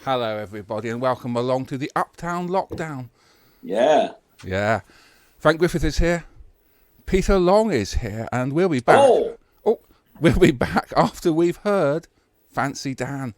Hello, everybody, and welcome along to the Uptown Lockdown. Yeah. Yeah. Frank Griffith is here. Peter Long is here, and we'll be back. We'll be back after we've heard Fancy Dan.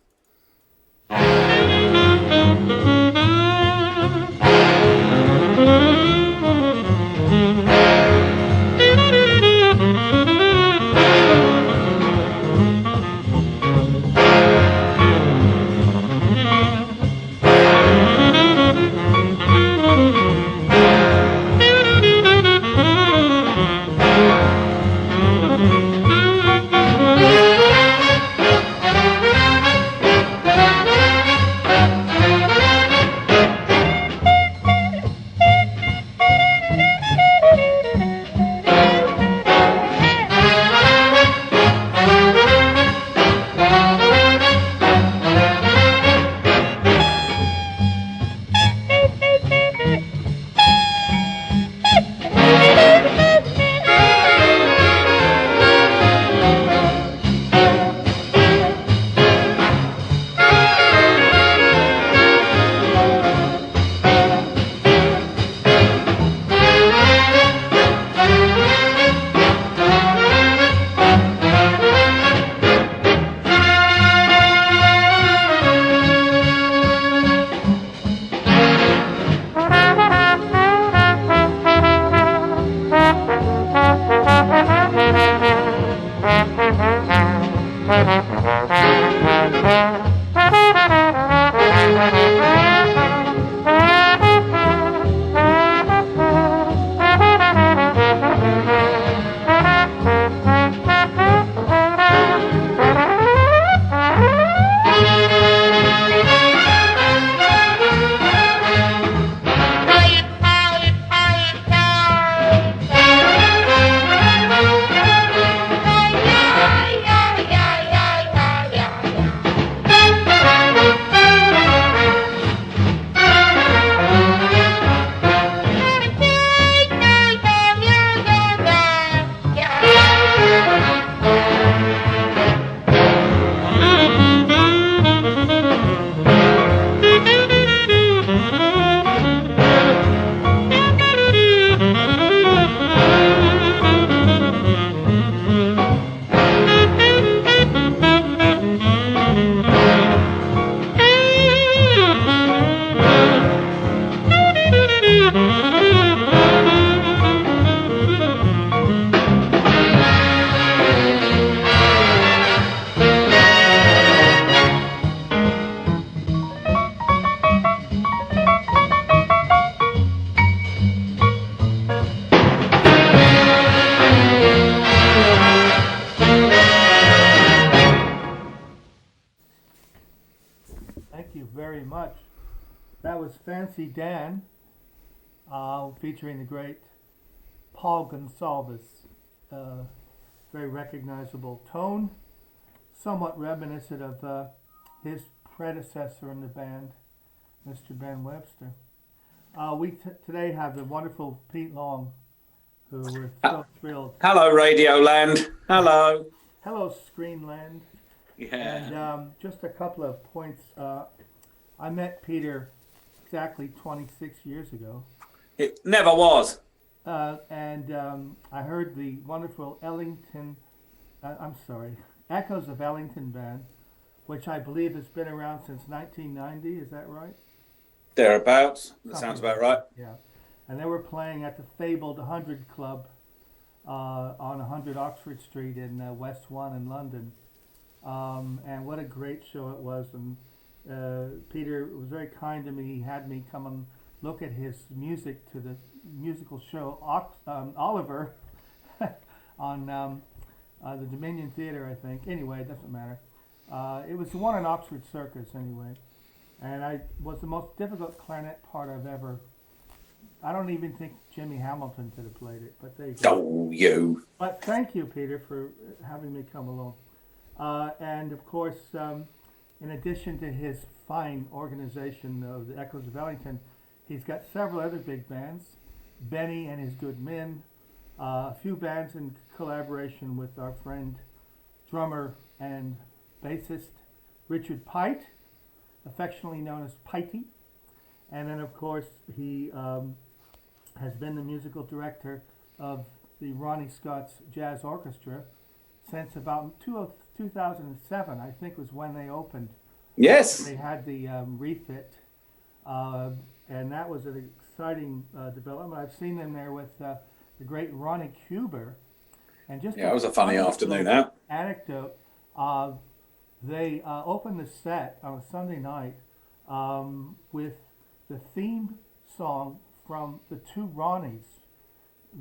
That was Fancy Dan, featuring the great Paul Gonsalves. Very recognizable tone, somewhat reminiscent of his predecessor in the band, Mr. Ben Webster. We today have the wonderful Pete Long, who we're so thrilled. Hello, Radio Land. Hello. Hello, Screenland. Yeah. And just a couple of points. I met Peter exactly 26 years ago. It never was. And I heard the wonderful Echoes of Ellington band, which I believe has been around since 1990. Is that right? Thereabouts. That sounds about right. Yeah. And they were playing at the fabled 100 Club on 100 Oxford Street in West 1 in London. And what a great show it was. And Peter was very kind to me. He had me come and look at his music to the musical show Oliver on the Dominion Theatre, I think. Anyway, it doesn't matter. It was the one in Oxford Circus, anyway. And I was the most difficult clarinet part I've ever. I don't even think Jimmy Hamilton could have played it, but there you go. Oh, you. But thank you, Peter, for having me come along. And of course, in addition to his fine organization of the Echoes of Ellington, he's got several other big bands, Benny and his Good Men, a few bands in collaboration with our friend, drummer and bassist Richard Pite, affectionately known as Piety. And then, of course, he has been the musical director of the Ronnie Scott's Jazz Orchestra since about 2007, I think, was when they opened. Yes. They had the refit, and that was an exciting development. I've seen them there with the great Ronnie Cuber. And just Yeah, it was a funny afternoon out. Anecdote, they opened the set on a Sunday night with the theme song from the two Ronnies.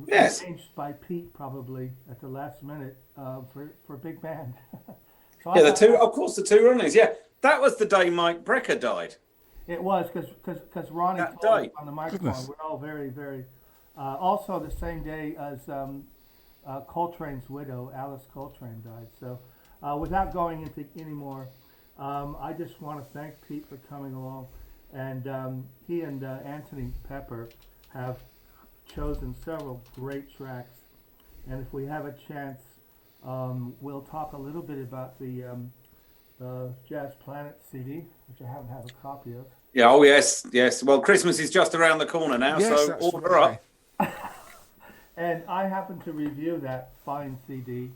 Yes. Arranged by Pete probably at the last minute for big band. So Yeah, the two Ronnies. Yeah, that was the day Mike Brecker died. It was because Ronnie That told day. us on the microphone. Goodness. We're all very, very. Also, the same day as Coltrane's widow, Alice Coltrane, died. So, without going into any more, I just want to thank Pete for coming along, and he and Anthony Pepper have chosen several great tracks. And if we have a chance, we'll talk a little bit about the Jazz Planet CD, which I haven't had a copy of. Yeah, oh yes. Well, Christmas is just around the corner now, Yes, so that's order right. up. And I happen to review that fine CD,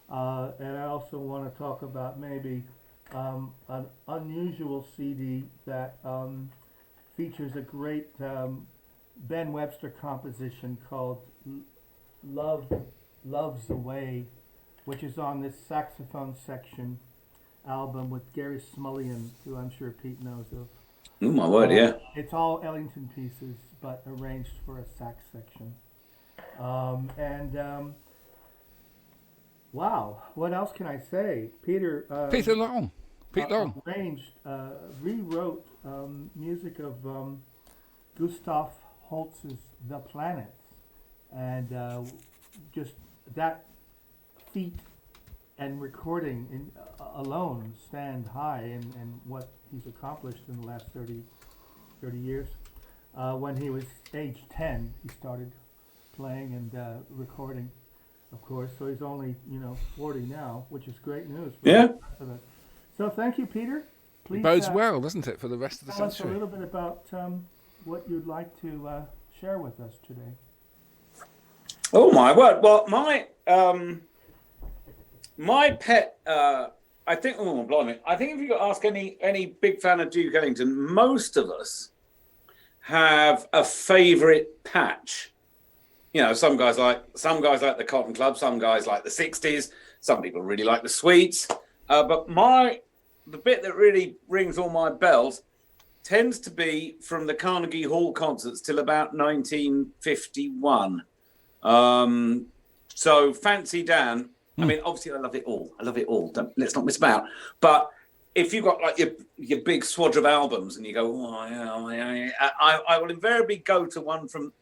and I also want to talk about maybe an unusual CD that features a great Ben Webster composition called Love's Away, which is on this saxophone section album with Gary Smullian, who I'm sure Pete knows of. Oh my word, yeah. It's all Ellington pieces, but arranged for a sax section. Wow, what else can I say? Peter Long. Pete Long. arranged, rewrote music of Gustav Holst's The Planets, and just that feat and recording alone stand high in what he's accomplished in the last 30 years. When he was age 10, he started playing and recording, of course. So he's only 40 now, which is great news. For Yeah. the rest of us. So thank you, Peter. Please Bodes well, doesn't it, for the rest of the tell us a century? little bit about what you'd like to share with us today. Oh my word! Well, my pet. I think. Oh blimey! I think if you ask any big fan of Duke Ellington, most of us have a favourite patch. Some guys like the Cotton Club, some guys like the 60s, some people really like the Sweets. But the bit that really rings all my bells tends to be from the Carnegie Hall concerts till about 1951. So Fancy Dan, I mean, obviously I love it all. Let's not miss about. But if you've got like your big swathe of albums and you go, oh, yeah, I will invariably go to one from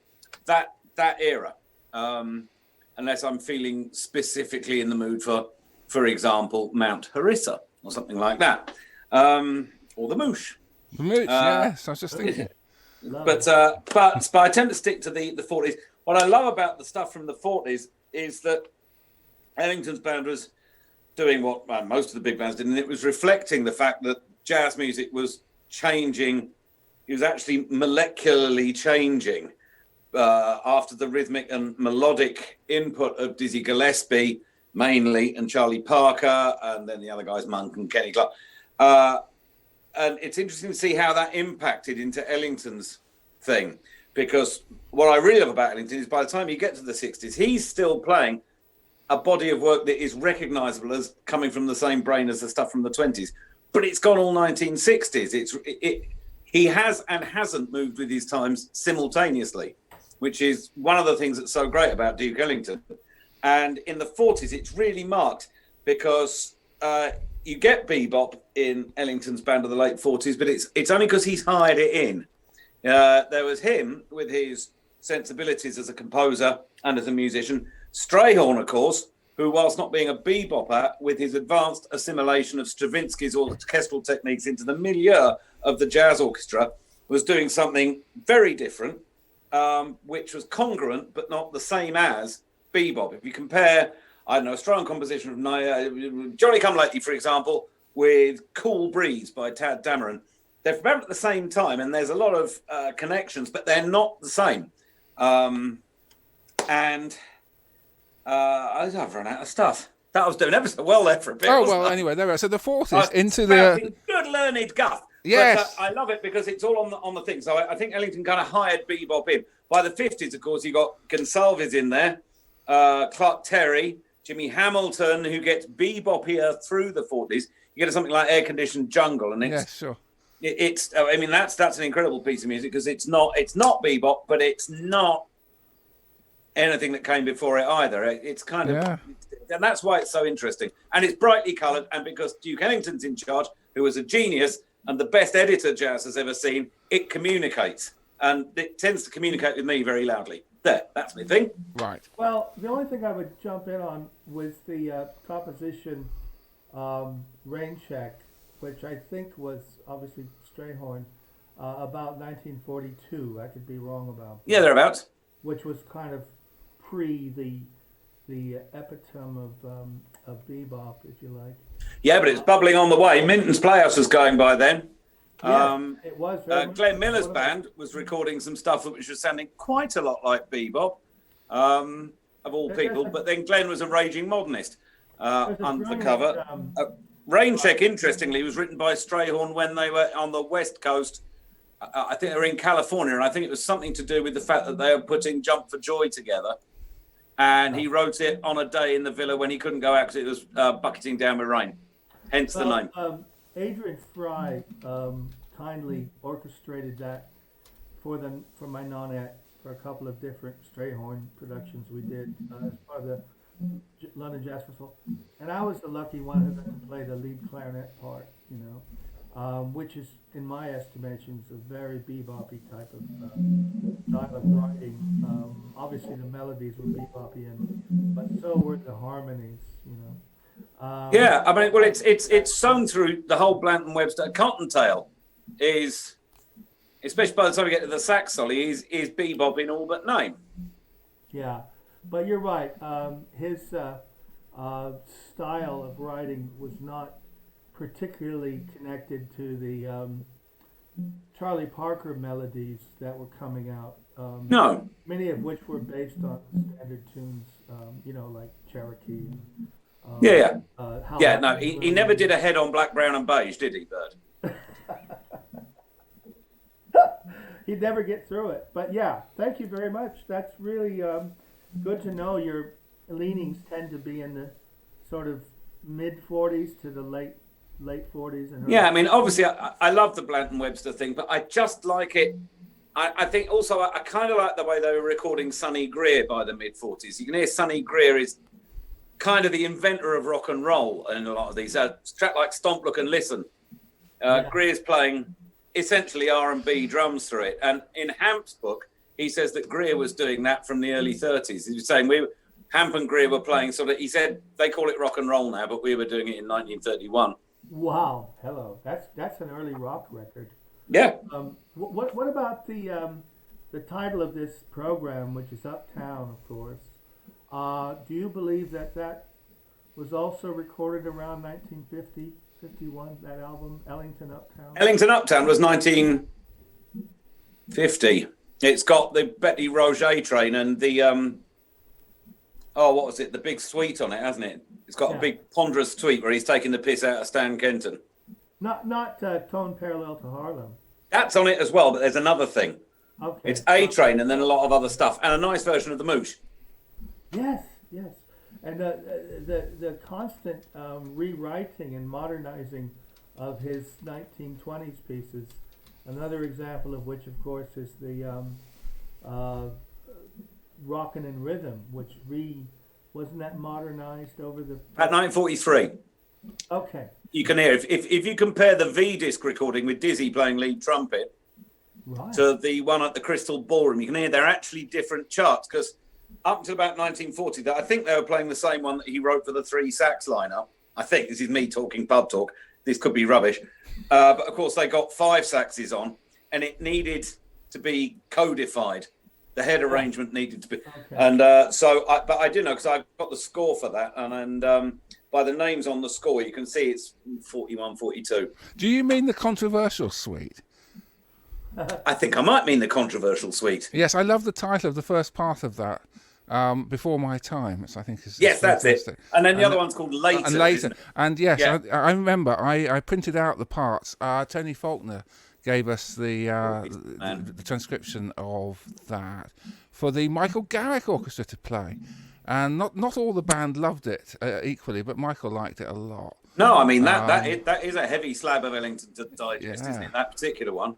that era, unless I'm feeling specifically in the mood for example, Mount Harissa or something like that, or the Moosh. The Mooch, yes, I was just thinking. But I tend to stick to the 40s. What I love about the stuff from the 40s is that Ellington's band was doing what most of the big bands did, and it was reflecting the fact that jazz music was changing. It was actually molecularly changing after the rhythmic and melodic input of Dizzy Gillespie, mainly, and Charlie Parker, and then the other guys, Monk and Kenny Clark. And it's interesting to see how that impacted into Ellington's thing, because what I really love about Ellington is by the time you get to the 60s, he's still playing a body of work that is recognizable as coming from the same brain as the stuff from the 20s, but it's gone all 1960s. He has and hasn't moved with his times simultaneously, which is one of the things that's so great about Duke Ellington. And in the 40s, it's really marked because you get bebop in Ellington's band of the late 40s, but it's only because he's hired it in. There was him with his sensibilities as a composer and as a musician. Strayhorn, of course, who, whilst not being a bebopper, with his advanced assimilation of Stravinsky's orchestral techniques into the milieu of the jazz orchestra, was doing something very different, which was congruent but not the same as bebop. If you compare, I don't know, a strong composition of Johnny Come Lately, for example, with Cool Breeze by Tad Dameron, they're from about at the same time, and there's a lot of connections, but they're not the same. I've run out of stuff. That I was doing ever so well there for a bit. Oh, well, I? anyway, there we are. So the 40s into the good learned guff. Yes. But, I love it because it's all on the thing. So I think Ellington kind of hired bebop in. By the 50s, of course, you got Gonsalves in there, Clark Terry, Jimmy Hamilton, who gets bebop through the 40s. You get something like Air Conditioned Jungle, and it's sure. It's I mean that's an incredible piece of music because it's not bebop, but it's not anything that came before it either. It's kind of, and that's why it's so interesting. And it's brightly coloured, and because Duke Ellington's in charge, who was a genius and the best editor jazz has ever seen, it communicates, and it tends to communicate with me very loudly. That's my thing. Right. Well, the only thing I would jump in on was the composition Rain Check, which I think was obviously Strayhorn, about 1942. I could be wrong about that. Yeah, thereabouts. Which was kind of pre the epitome of bebop, if you like. Yeah, but it's bubbling on the way. Minton's Playhouse was going by then. It was. Glenn Miller's band was recording some stuff which was sounding quite a lot like bebop, of all people. But then Glenn was a raging modernist under the cover. Rain Check, interestingly, was written by Strayhorn when they were on the West Coast. I think they were in California, and I think it was something to do with the fact that they were putting Jump for Joy together. And he wrote it on a day in the villa when he couldn't go out because it was bucketing down with rain. Hence the name. Adrian Fry kindly orchestrated that for my nonette for a couple of different Strayhorn productions we did as part of the London Jazz Festival, and I was the lucky one who got to play the lead clarinet part, which is, in my estimations, a very beboppy type of style of writing. Obviously, the melodies were beboppy, but so were the harmonies. Yeah, I mean, well, it's sewn through the whole Blanton Webster. Cottontail is, especially by the time we get to the sax solo, is bebop in all but name. Yeah, but you're right. His style of writing was not particularly connected to the Charlie Parker melodies that were coming out. No. Many of which were based on standard tunes, like Cherokee. No, he never did a head on black, brown, and beige, did he, Bird? He'd never get through it. But yeah, thank you very much. That's really good to know. Your leanings tend to be in the sort of mid 40s to the late 40s. And yeah, I mean, obviously, I love the Blanton Webster thing, but I just like it. I think also I kind of like the way they were recording Sonny Greer by the mid 40s. You can hear Sonny Greer is kind of the inventor of rock and roll in a lot of these. A track like Stomp, Look and Listen. Greer's playing essentially R&B drums through it. And in Hamp's book, he says that Greer was doing that from the early 30s. He was saying Hamp and Greer were playing sort of, he said they call it rock and roll now, but we were doing it in 1931. Wow, hello. That's an early rock record. Yeah. What about the title of this program, which is Uptown, of course? Do you believe that was also recorded around 1950, 51, that album, Ellington Uptown? Ellington Uptown was 1950. It's got the Betty Roget train and the, what was it? The big suite on it, hasn't it? It's got a big ponderous suite where he's taking the piss out of Stan Kenton. Not Tone Parallel to Harlem. That's on it as well, but there's another thing. Okay. It's A Train and then a lot of other stuff and a nice version of the Moosh. Yes. And the constant rewriting and modernizing of his 1920s pieces. Another example of which, of course, is the Rockin' in Rhythm, which wasn't that modernized over the... At 1943. Okay. You can hear, if you compare the V-disc recording with Dizzy playing lead trumpet to the one at the Crystal Ballroom, you can hear they're actually different charts, because up until about 1940, I think they were playing the same one that he wrote for the three sax lineup. I think, this is me talking pub talk, this could be rubbish. But of course they got five saxes on, and it needed to be codified. The head arrangement needed to be, and but I do know because I've got the score for that, and by the names on the score, you can see it's 41, 42. Do you mean the controversial suite? I think I might mean the controversial suite. Yes, I love the title of the first part of that. Before My Time, which I think is yes, that's fantastic. it. And then the other one's called Later. And Later. And yes, yeah. I remember I printed out the parts. Tony Faulkner gave us the transcription of that for the Michael Garrick Orchestra to play. And not all the band loved it equally, but Michael liked it a lot. No, I mean, that is a heavy slab of Ellington to digest, isn't it? That particular one.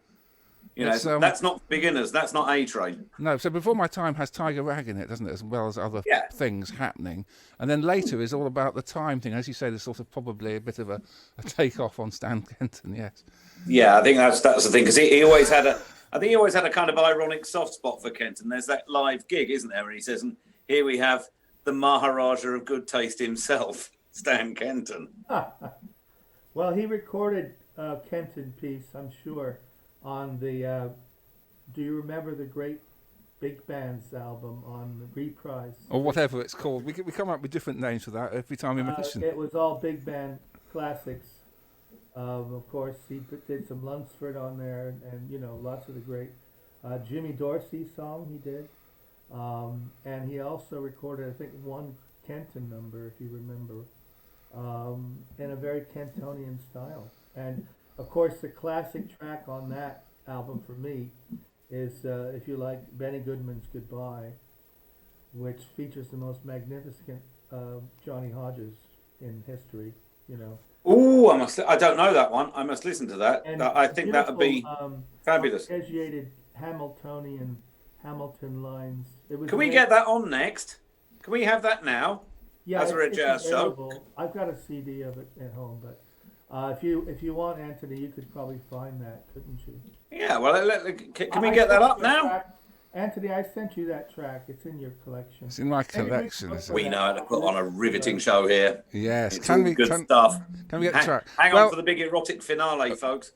You know, that's not beginners. That's not A-Train. No, so Before My Time has Tiger Rag in it, doesn't it, as well as other things happening. And then Later is all about the time thing. As you say, there's sort of probably a bit of a take-off on Stan Kenton, yes. Yeah, I think that's the thing, because he always had a kind of ironic soft spot for Kenton. There's that live gig, isn't there, where he says, and here we have the Maharaja of good taste himself, Stan Kenton. Well, he recorded Kenton piece, I'm sure, on the do you remember the Great Big Bands album on the Reprise? Or whatever it's called. We come up with different names for that every time we mention. It was all big band classics. Of course, he did some Lunsford on there, and you know, lots of the great Jimmy Dorsey song he did. And he also recorded, I think, one Kenton number, if you remember, in a very Kentonian style. And of course, the classic track on that album for me is, if you like, Benny Goodman's Goodbye, which features the most magnificent Johnny Hodges in history, you know. Oh, I don't know that one. I must listen to that. And I think that would be fabulous. Arpeggiated Hamiltonian Hamilton lines. Can we get that on next? Can we have that now? Yeah, as a jazz show. I've got a CD of it at home, but if you want, Anthony, you could probably find that, couldn't you? Yeah, well, can we get that up now? Track. Anthony, I sent you that track. It's in your collection. It's in my collection. We know how to put on a riveting show here. Yes, it's good stuff. Can we get the track? Hang on for the big erotic finale, folks.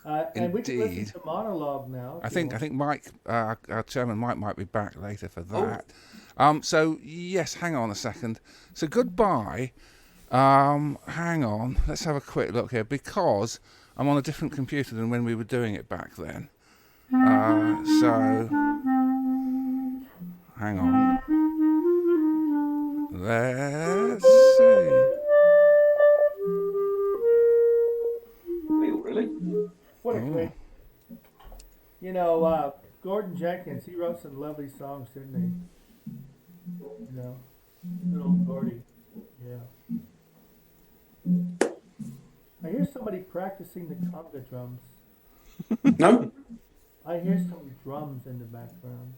And we can listen to monologue now. I think Mike, our chairman Mike, might be back later for that. So yes, hang on a second. So Goodbye. Hang on. Let's have a quick look here, because I'm on a different computer than when we were doing it back then. So hang on. Let's see. Really? What a great. You know, Gordon Jenkins, he wrote some lovely songs, didn't he? You know, good old Gordy. Yeah. I hear somebody practicing the conga drums. No? I hear some drums in the background.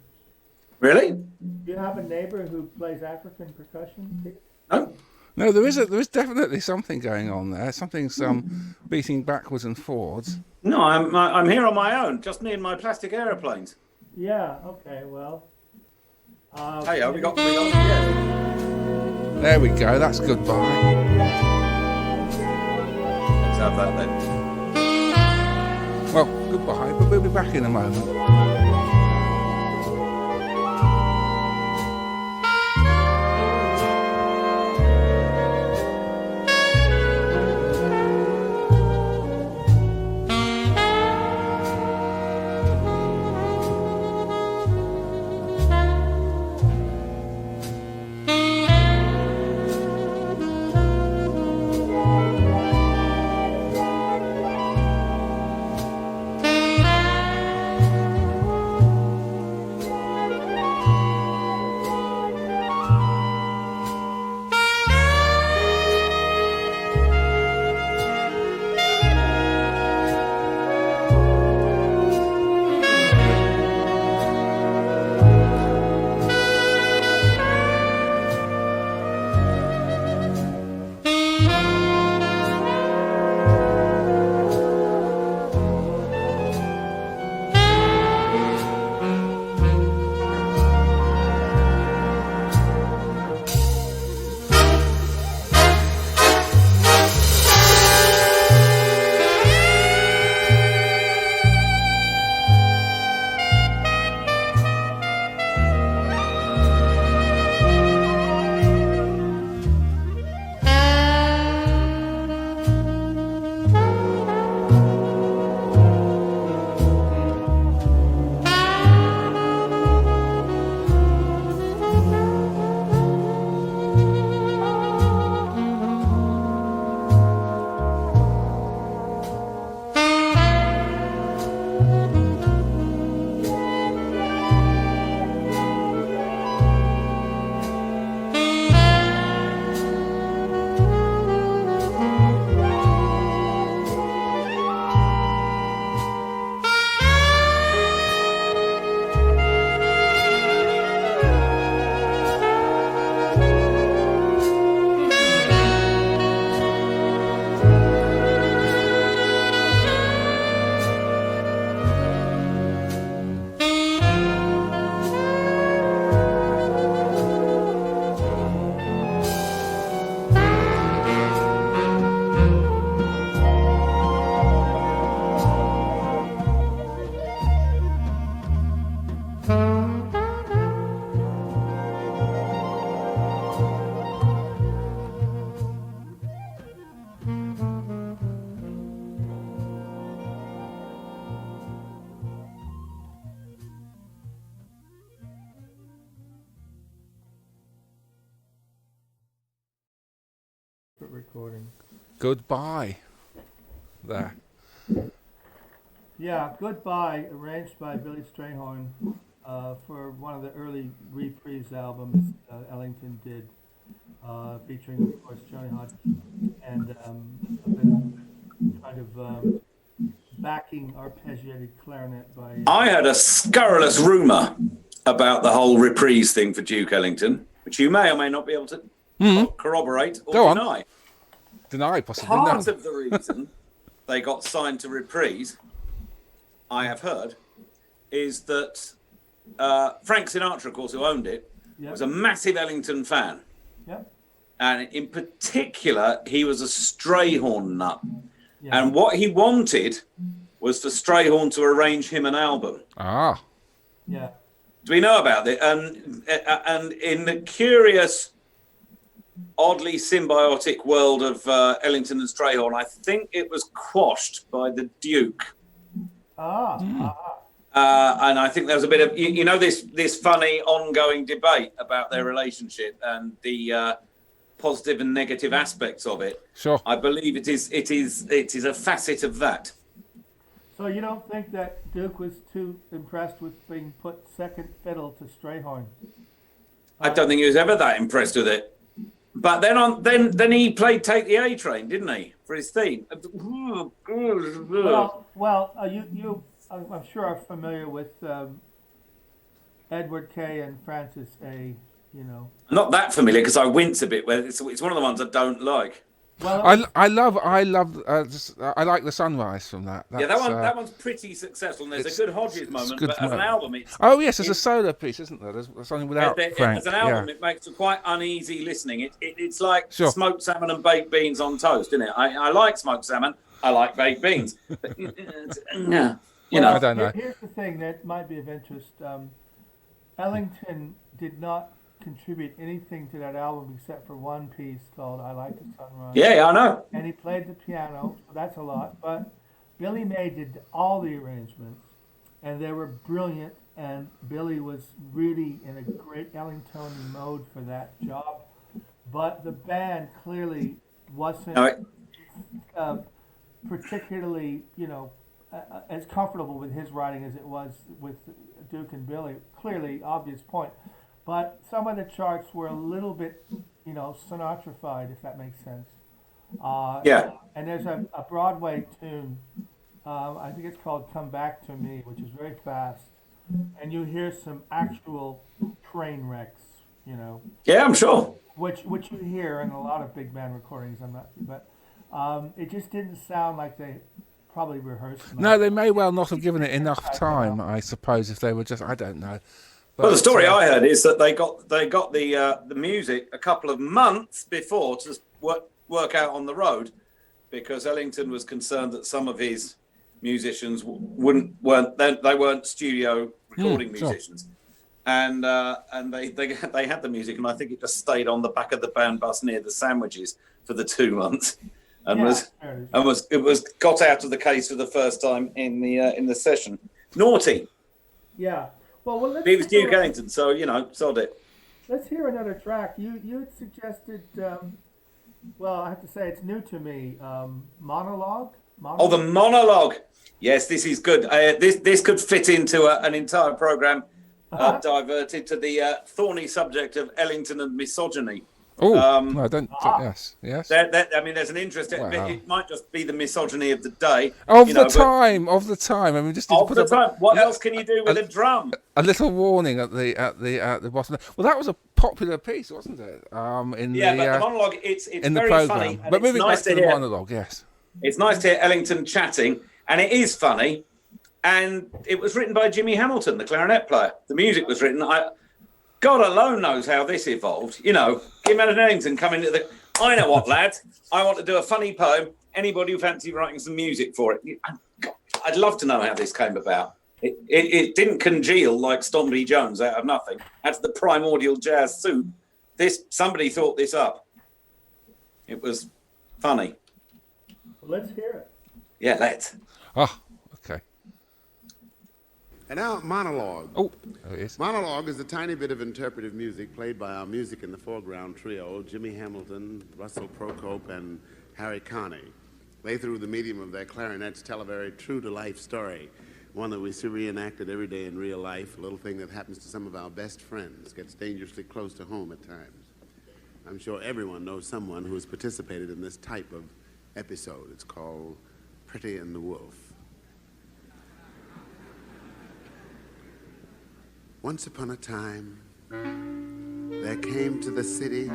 Really? Do you have a neighbor who plays African percussion? No. No, there is definitely something going on there. Something's beating backwards and forwards. No, I'm here on my own, just me and my plastic aeroplanes. Yeah. Okay. Well. Hey, we got yeah. There we go. That's Goodbye. Let's have that then. Well, goodbye, but we'll be back in a moment. recording. Goodbye. There. Yeah, Goodbye, arranged by Billy Strayhorn for one of the early reprise albums Ellington did, featuring, of course, Johnny Hodgson and a bit of kind of backing arpeggiated clarinet by. I had a scurrilous rumour about the whole reprise thing for Duke Ellington, which you may or may not be able to corroborate or Go on. deny. Deny, possibly. Part No. of the reason they got signed to reprise, I have heard, is that Frank Sinatra, of course, who owned it, Yep. was a massive Ellington fan. Yep. And in particular, he was a Strayhorn nut. Yeah. And what he wanted was for Strayhorn to arrange him an album. Ah. Yeah. Do we know about it? And in the curious, oddly symbiotic world of Ellington and Strayhorn, I think it was quashed by the Duke. And I think there was a bit of, you know, this funny ongoing debate about their relationship and the positive and negative aspects of it. Sure. I believe it is a facet of that. So you don't think that Duke was too impressed with being put second fiddle to Strayhorn? I don't think he was ever that impressed with it. But then he played "Take the A Train," didn't he, for his theme? I'm sure are familiar with Edward K. and Francis A. You know. I'm not that familiar because I wince a bit. Where it's one of the ones I don't like. Well, I like the sunrise from that. Yeah, that one's pretty successful, and there's a good Hodges moment. good But as an album, it's Oh yes, there's a solo piece, isn't there? There's something without Frank. as an album, yeah. it makes for quite uneasy listening. It's like Sure. smoked salmon and baked beans on toast, isn't it? I like smoked salmon. I like baked beans. But, yeah, you know. I don't know. Here's the thing that might be of interest. Ellington did not contribute anything to that album except for one piece called "I Like the Sunrise." Yeah, I know. And he played the piano, so that's a lot. But Billy May did all the arrangements, and they were brilliant. And Billy was really in a great Ellingtonian mode for that job. But the band clearly wasn't particularly, as comfortable with his writing as it was with Duke and Billy. Clearly, obvious point. But some of the charts were a little bit, Sinatra-fied, if that makes sense. Yeah. And there's a Broadway tune, I think it's called "Come Back to Me," which is very fast. And you hear some actual train wrecks, Yeah, I'm sure. which you hear in a lot of big band recordings. But it just didn't sound like they probably rehearsed much. No, they may well not have given it enough time. I suppose if they were just, I don't know. But, Well, the story I heard is that they got the music a couple of months before to work out on the road, because Ellington was concerned that some of his musicians weren't studio recording musicians, and they had the music, and I think it just stayed on the back of the band bus near the sandwiches for the 2 months, and was got out of the case for the first time in the session. Naughty. Yeah. Well, He was Duke Ellington, so sod it. Let's hear another track. You had suggested. I have to say it's new to me. Monologue. Oh, the monologue. Yes, this is good. This could fit into an entire program diverted to the thorny subject of Ellington and misogyny. Oh, no, I don't. Yes. There's an interest. Wow. It might just be the misogyny of the day. Of the time. I mean, just need to Of put the time. What else can you do with a drum? a little warning at the bottom. Well, that was a popular piece, wasn't it? But the monologue. It's in the very program. funny. But moving nice back to the monologue, yes. It's nice to hear Ellington chatting, and it is funny. And it was written by Jimmy Hamilton, the clarinet player. The music was written. God alone knows how this evolved. Imagine Ellington coming to I know what, lads. I want to do a funny poem. Anybody who fancies writing some music for it? I'd love to know how this came about. It didn't congeal like Stompy Jones out of nothing. That's the primordial jazz soup. Somebody thought this up. It was funny. Let's hear it. Yeah, let's. Oh, okay. And now, monologue. Oh, there it is. Monologue is a tiny bit of interpretive music played by our Music in the Foreground trio, Jimmy Hamilton, Russell Procope, and Harry Connie. They, through the medium of their clarinets, tell a very true-to-life story, one that we see reenacted every day in real life, a little thing that happens to some of our best friends, gets dangerously close to home at times. I'm sure everyone knows someone who has participated in this type of episode. It's called Pretty and the Wolf. Once upon a time, there came to the city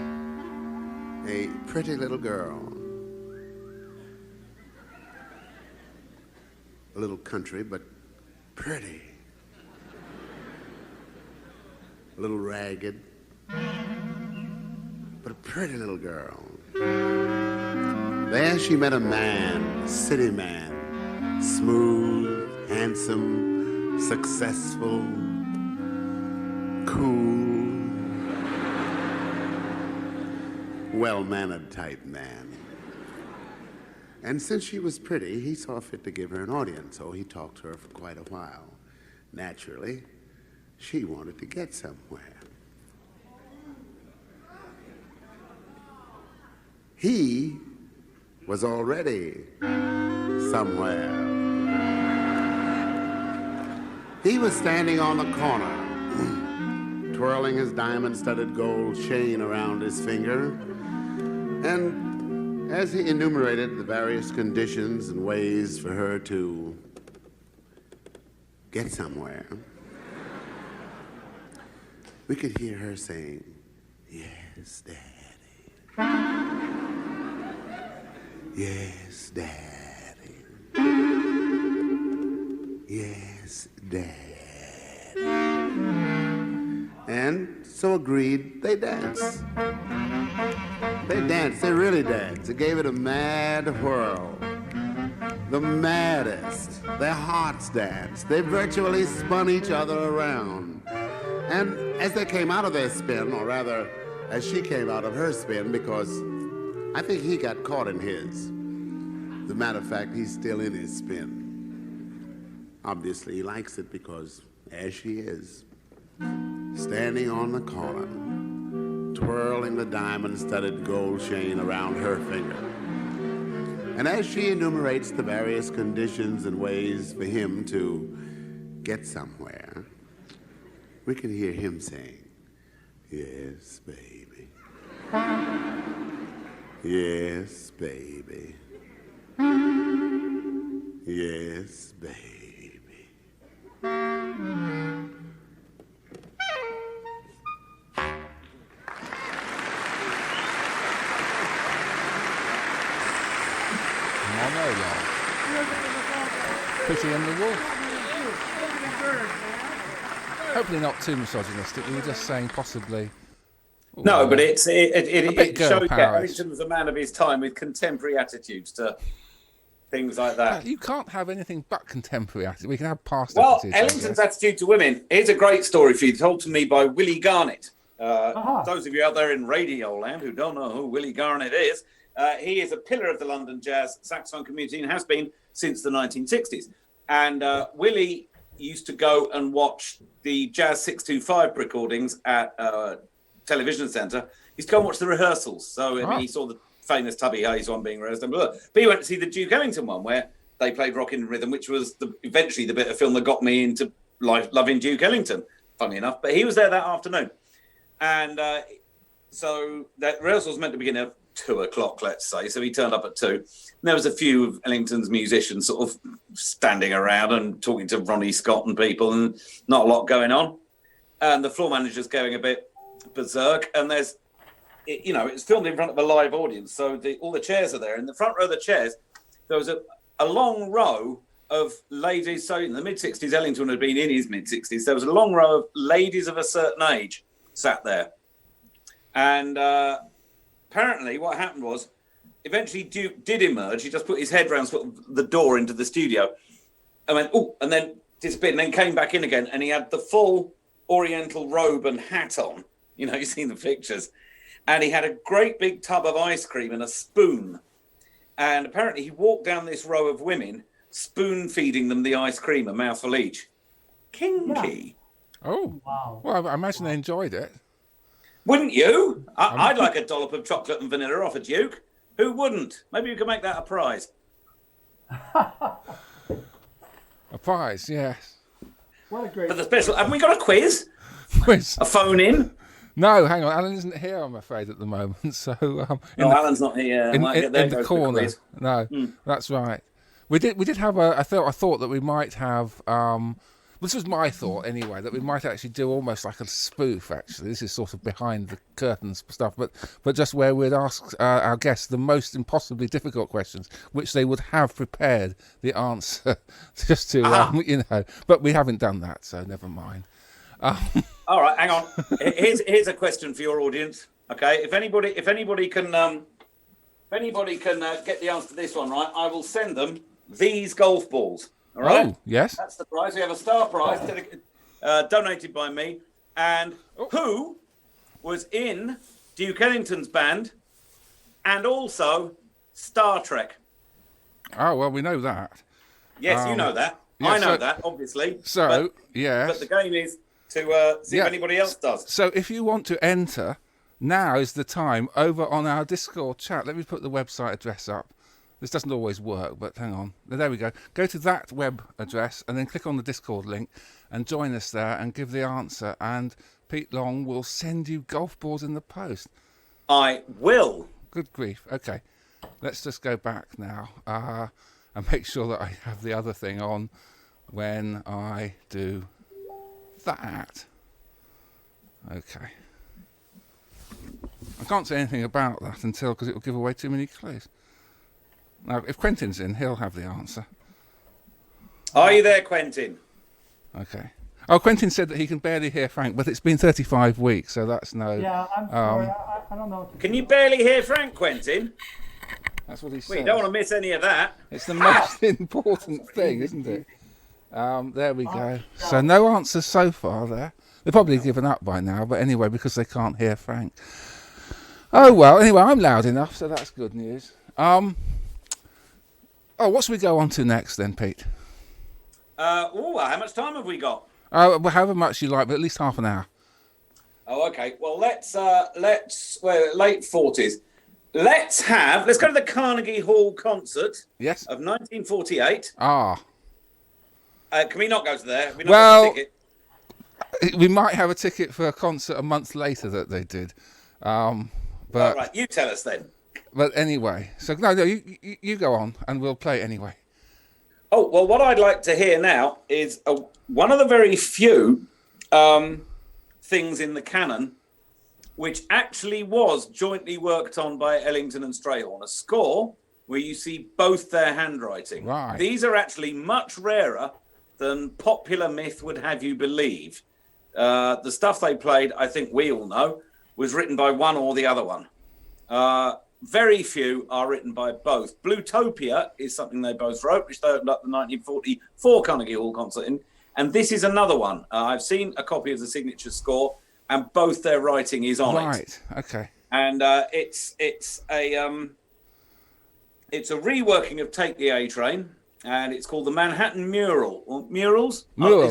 a pretty little girl. A little country, but pretty. A little ragged, but a pretty little girl. There she met a man, a city man, smooth, handsome, successful, cool, well-mannered type man. And since she was pretty, he saw fit to give her an audience, so he talked to her for quite a while. Naturally, she wanted to get somewhere. He was already somewhere. He was standing on the corner, twirling his diamond-studded gold chain around his finger, and as he enumerated the various conditions and ways for her to get somewhere, we could hear her saying, "Yes, Daddy. Yes, Daddy. Yes, Daddy." And so agreed, they danced. They really danced. They gave it a mad whirl. The maddest. Their hearts danced. They virtually spun each other around. And as they came out of their spin, or rather, as she came out of her spin, because I think he got caught in his. As a matter of fact, he's still in his spin. Obviously, he likes it because, as she is, standing on the corner, twirling the diamond-studded gold chain around her finger. And as she enumerates the various conditions and ways for him to get somewhere, we can hear him saying, "Yes, baby. Yes, baby. Yes, baby." Monologue. Pretty and the Wolf. Hopefully not too misogynistic. We were just saying possibly. No, but it bit girl showed power. Ellington was a man of his time with contemporary attitudes to things like that. You can't have anything but contemporary attitude. We can have past Well, attitudes. I Ellington's guess. attitude to women. Here's a great story for you, told to me by Willie Garnett. Those of you out there in radio land who don't know who Willie Garnett is, he is a pillar of the London jazz saxophone community and has been since the 1960s. And Willie used to go and watch the Jazz 625 recordings at Television Centre. He used to go and watch the rehearsals. So I mean, he saw the famous Tubby Hayes one being rehearsed. And blah, blah. But he went to see the Duke Ellington one where they played Rockin' Rhythm, which was eventually the bit of film that got me into loving Duke Ellington, funny enough. But he was there that afternoon. And so that rehearsal was meant to begin at 2:00, let's say. So he turned up at 2:00. And there was a few of Ellington's musicians sort of standing around and talking to Ronnie Scott and people, and not a lot going on. And the floor manager's going a bit berserk. And there's, it's filmed in front of a live audience. So all the chairs are there. In the front row of the chairs, there was a long row of ladies. So in the mid-60s, Ellington had been in his mid-60s. There was a long row of ladies of a certain age sat there. And apparently what happened was, eventually Duke did emerge. He just put his head round sort of the door into the studio and went, "Oh," and then disappeared and then came back in again. And he had the full Oriental robe and hat on. You've seen the pictures. And he had a great big tub of ice cream and a spoon. And apparently he walked down this row of women, spoon feeding them the ice cream, a mouthful each. Kinky. Oh, Wow. well, I imagine they enjoyed it. Wouldn't you? I'd like a dollop of chocolate and vanilla off a Duke. Who wouldn't? Maybe you could make that a prize. A prize, yes. What a great. For the special, haven't we got a quiz? Quiz. A phone in? No, hang on. Alan isn't here, I'm afraid, at the moment. So No, Alan's not here. in There the goes corner. quiz. No, that's right. We did have a. I thought that we might have. This was my thought anyway, that we might actually do almost like a spoof. Actually, this is sort of behind the curtains stuff, but just where we'd ask our guests the most impossibly difficult questions, which they would have prepared the answer, just to But we haven't done that, so never mind. All right, hang on. Here's a question for your audience. Okay, if anybody can get the answer to this one right, I will send them these golf balls. All right. Oh, yes. That's the prize. We have a star prize donated by me. And who was in Duke Ellington's band and also Star Trek? Oh, well, we know that. Yes, you know that. yeah, I know so- that, obviously. So, yes. But the game is to see if anybody else does. So if you want to enter, now is the time over on our Discord chat. Let me put the website address up. This doesn't always work, but hang on. There we go. Go to that web address and then click on the Discord link and join us there and give the answer. And Pete Long will send you golf balls in the post. I will. Good grief. Okay. Let's just go back now and make sure that I have the other thing on when I do that. Okay. I can't say anything about that because it will give away too many clues. Now, if Quentin's in, he'll have the answer. Are you there, Quentin? Okay. Oh, Quentin said that he can barely hear Frank, but it's been 35 weeks, so that's no... Yeah, I'm sorry. I don't know. Can you barely hear Frank, Quentin? That's what he said. Well, you don't want to miss any of that. It's the most important thing, isn't it? There we go. So no answers so far there. They've probably given up by now, but anyway, because they can't hear Frank. Oh, well, anyway, I'm loud enough, so that's good news. What should we go on to next then, Pete? How much time have we got? Well, however much you like, but at least half an hour. Oh, okay. Well, let's late 40s. Let's go to the Carnegie Hall concert Yes. of 1948. Ah. Can we not go to there? We not Well, got a ticket? We might have a ticket for a concert a month later that they did. But All right, you tell us then. But anyway, so no, you go on, and we'll play it anyway. Oh, well, what I'd like to hear now is one of the very few things in the canon which actually was jointly worked on by Ellington and Strayhorn, a score where you see both their handwriting. Right. These are actually much rarer than popular myth would have you believe. The stuff they played, I think we all know, was written by one or the other one. Very few are written by both. Bluetopia is something they both wrote, which they opened up the 1944 Carnegie Hall concert in. And this is another one. I've seen a copy of the signature score, and both their writing is on it. Right. Okay. And it's a reworking of Take the A Train, and it's called the Manhattan Mural. Or murals? Mural. Oh,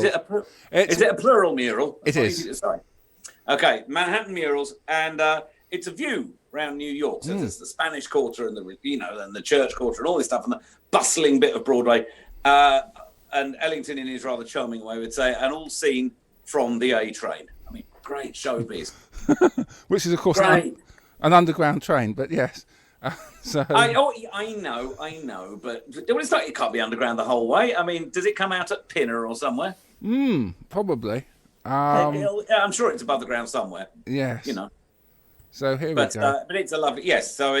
is it a plural mural? It is. Easy to say. Okay, Manhattan Murals, and it's a view around New York. So there's the Spanish Quarter and the Church Quarter and all this stuff, and the bustling bit of Broadway. And Ellington, in his rather charming way, would say, and all seen from the A Train. I mean, great showbiz. Which is, of course, Great. an underground train, but yes. I know, but it's like it can't be underground the whole way. I mean, does it come out at Pinner or somewhere? Probably. I'm sure it's above the ground somewhere. Yes. You know. So here we go. But it's a lovely So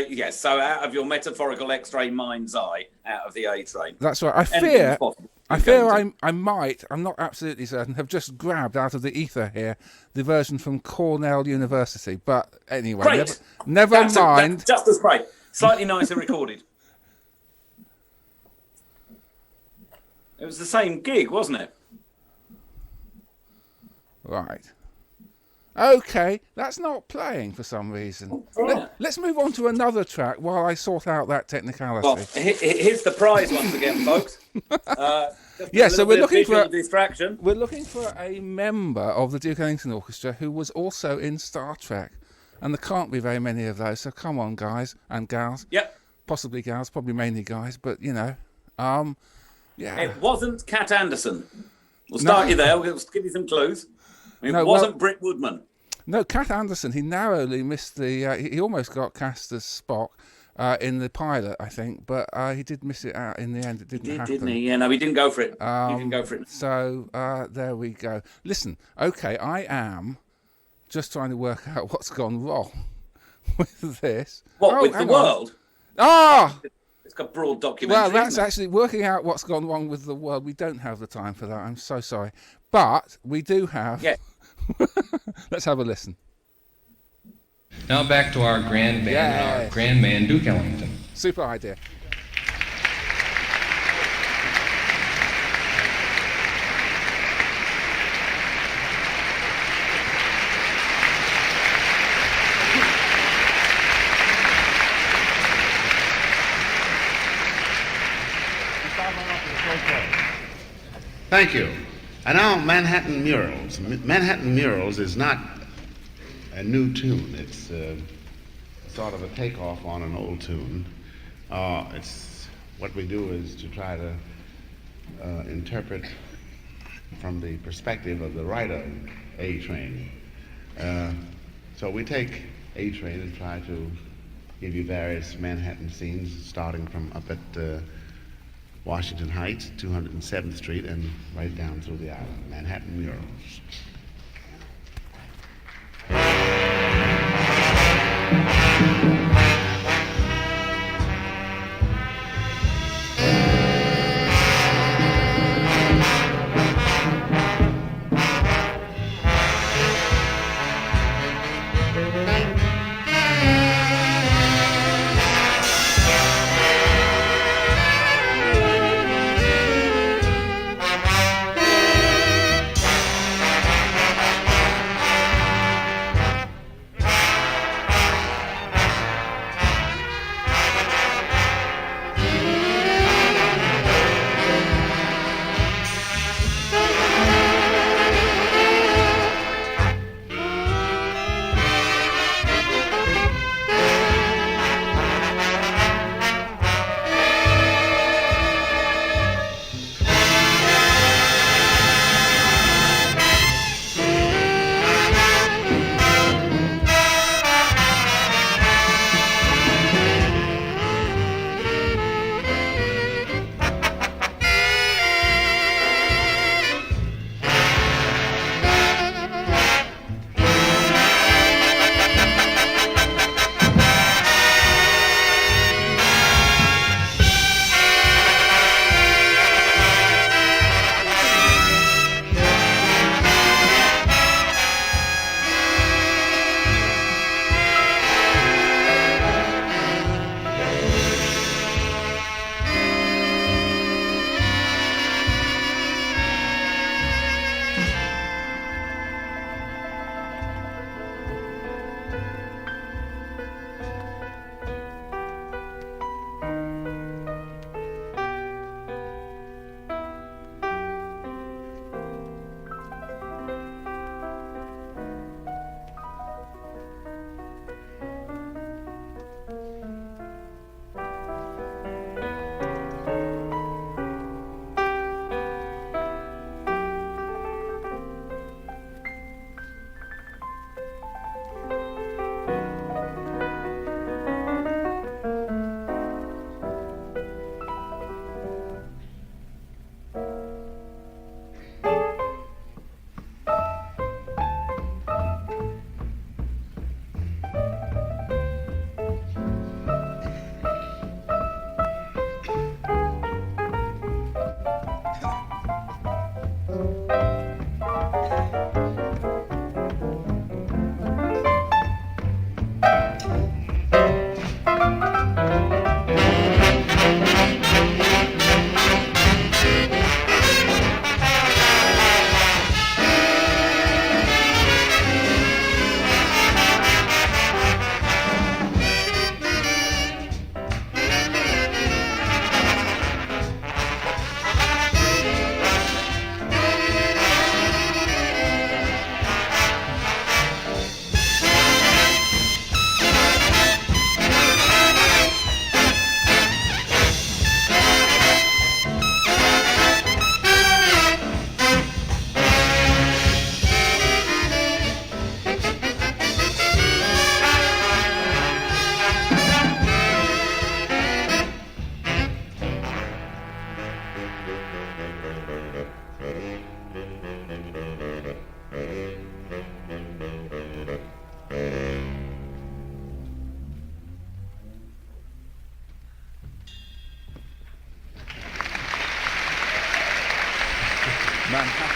out of your metaphorical X-ray mind's eye, out of the A Train. That's right. I fear I might, I'm not absolutely certain, have just grabbed out of the ether here the version from Cornell University. But anyway, Great. never mind. That's just as great. Slightly nicer recorded. It was the same gig, wasn't it? Right. Okay, that's not playing for some reason. Right. Let's move on to another track while I sort out that technicality. Well, here's the prize once again, folks. Yeah, so we're looking for distraction. we're looking for a member of the Duke Ellington Orchestra who was also in Star Trek, and there can't be very many of those. So come on, guys and gals. Yep. Possibly gals, probably mainly guys, but yeah. It wasn't Cat Anderson. We'll start you there. We'll give you some clues. It wasn't Britt Woodman. No, Cat Anderson. He narrowly missed the. He almost got cast as Spock in the pilot, I think, but he did miss it out in the end. It didn't happen. Didn't he? Yeah, no, he didn't go for it. He didn't go for it. So there we go. Listen, okay, I am just trying to work out what's gone wrong with this. What, with the world? Ah! It's got broad documentary. Well, that's actually working out what's gone wrong with the world. We don't have the time for that. I'm so sorry. But we do have... Yeah. Let's have a listen. Now back to our grand band and our grand man, Duke Ellington. Super idea. Thank you. And now Manhattan Murals. Manhattan Murals is not a new tune. It's sort of a takeoff on an old tune. It's what we do is to try to interpret from the perspective of the writer, A Train. So we take A Train and try to give you various Manhattan scenes, starting from up at Washington Heights, 207th Street, and right down through the island. Manhattan Murals.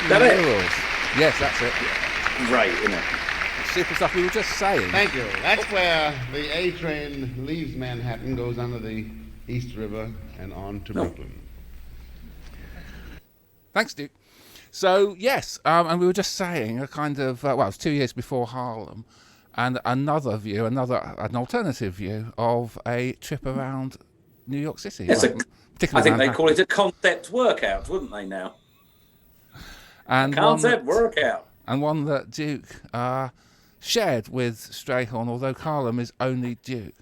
That it? Mules. Yes, that's it. Great, isn't it? Super stuff we were just saying. Thank you. That's where the A train leaves Manhattan, goes under the East River, and on to Brooklyn. Thanks, Duke. So, yes, and we were just saying a kind of, well, it was 2 years before Harlem, and another view, an alternative view of a trip around New York City. Yes, I particularly think they Manhattan. call it a concept workout, wouldn't they now? And Concept workout. And one that Duke shared with Strayhorn, although Harlem is only Duke.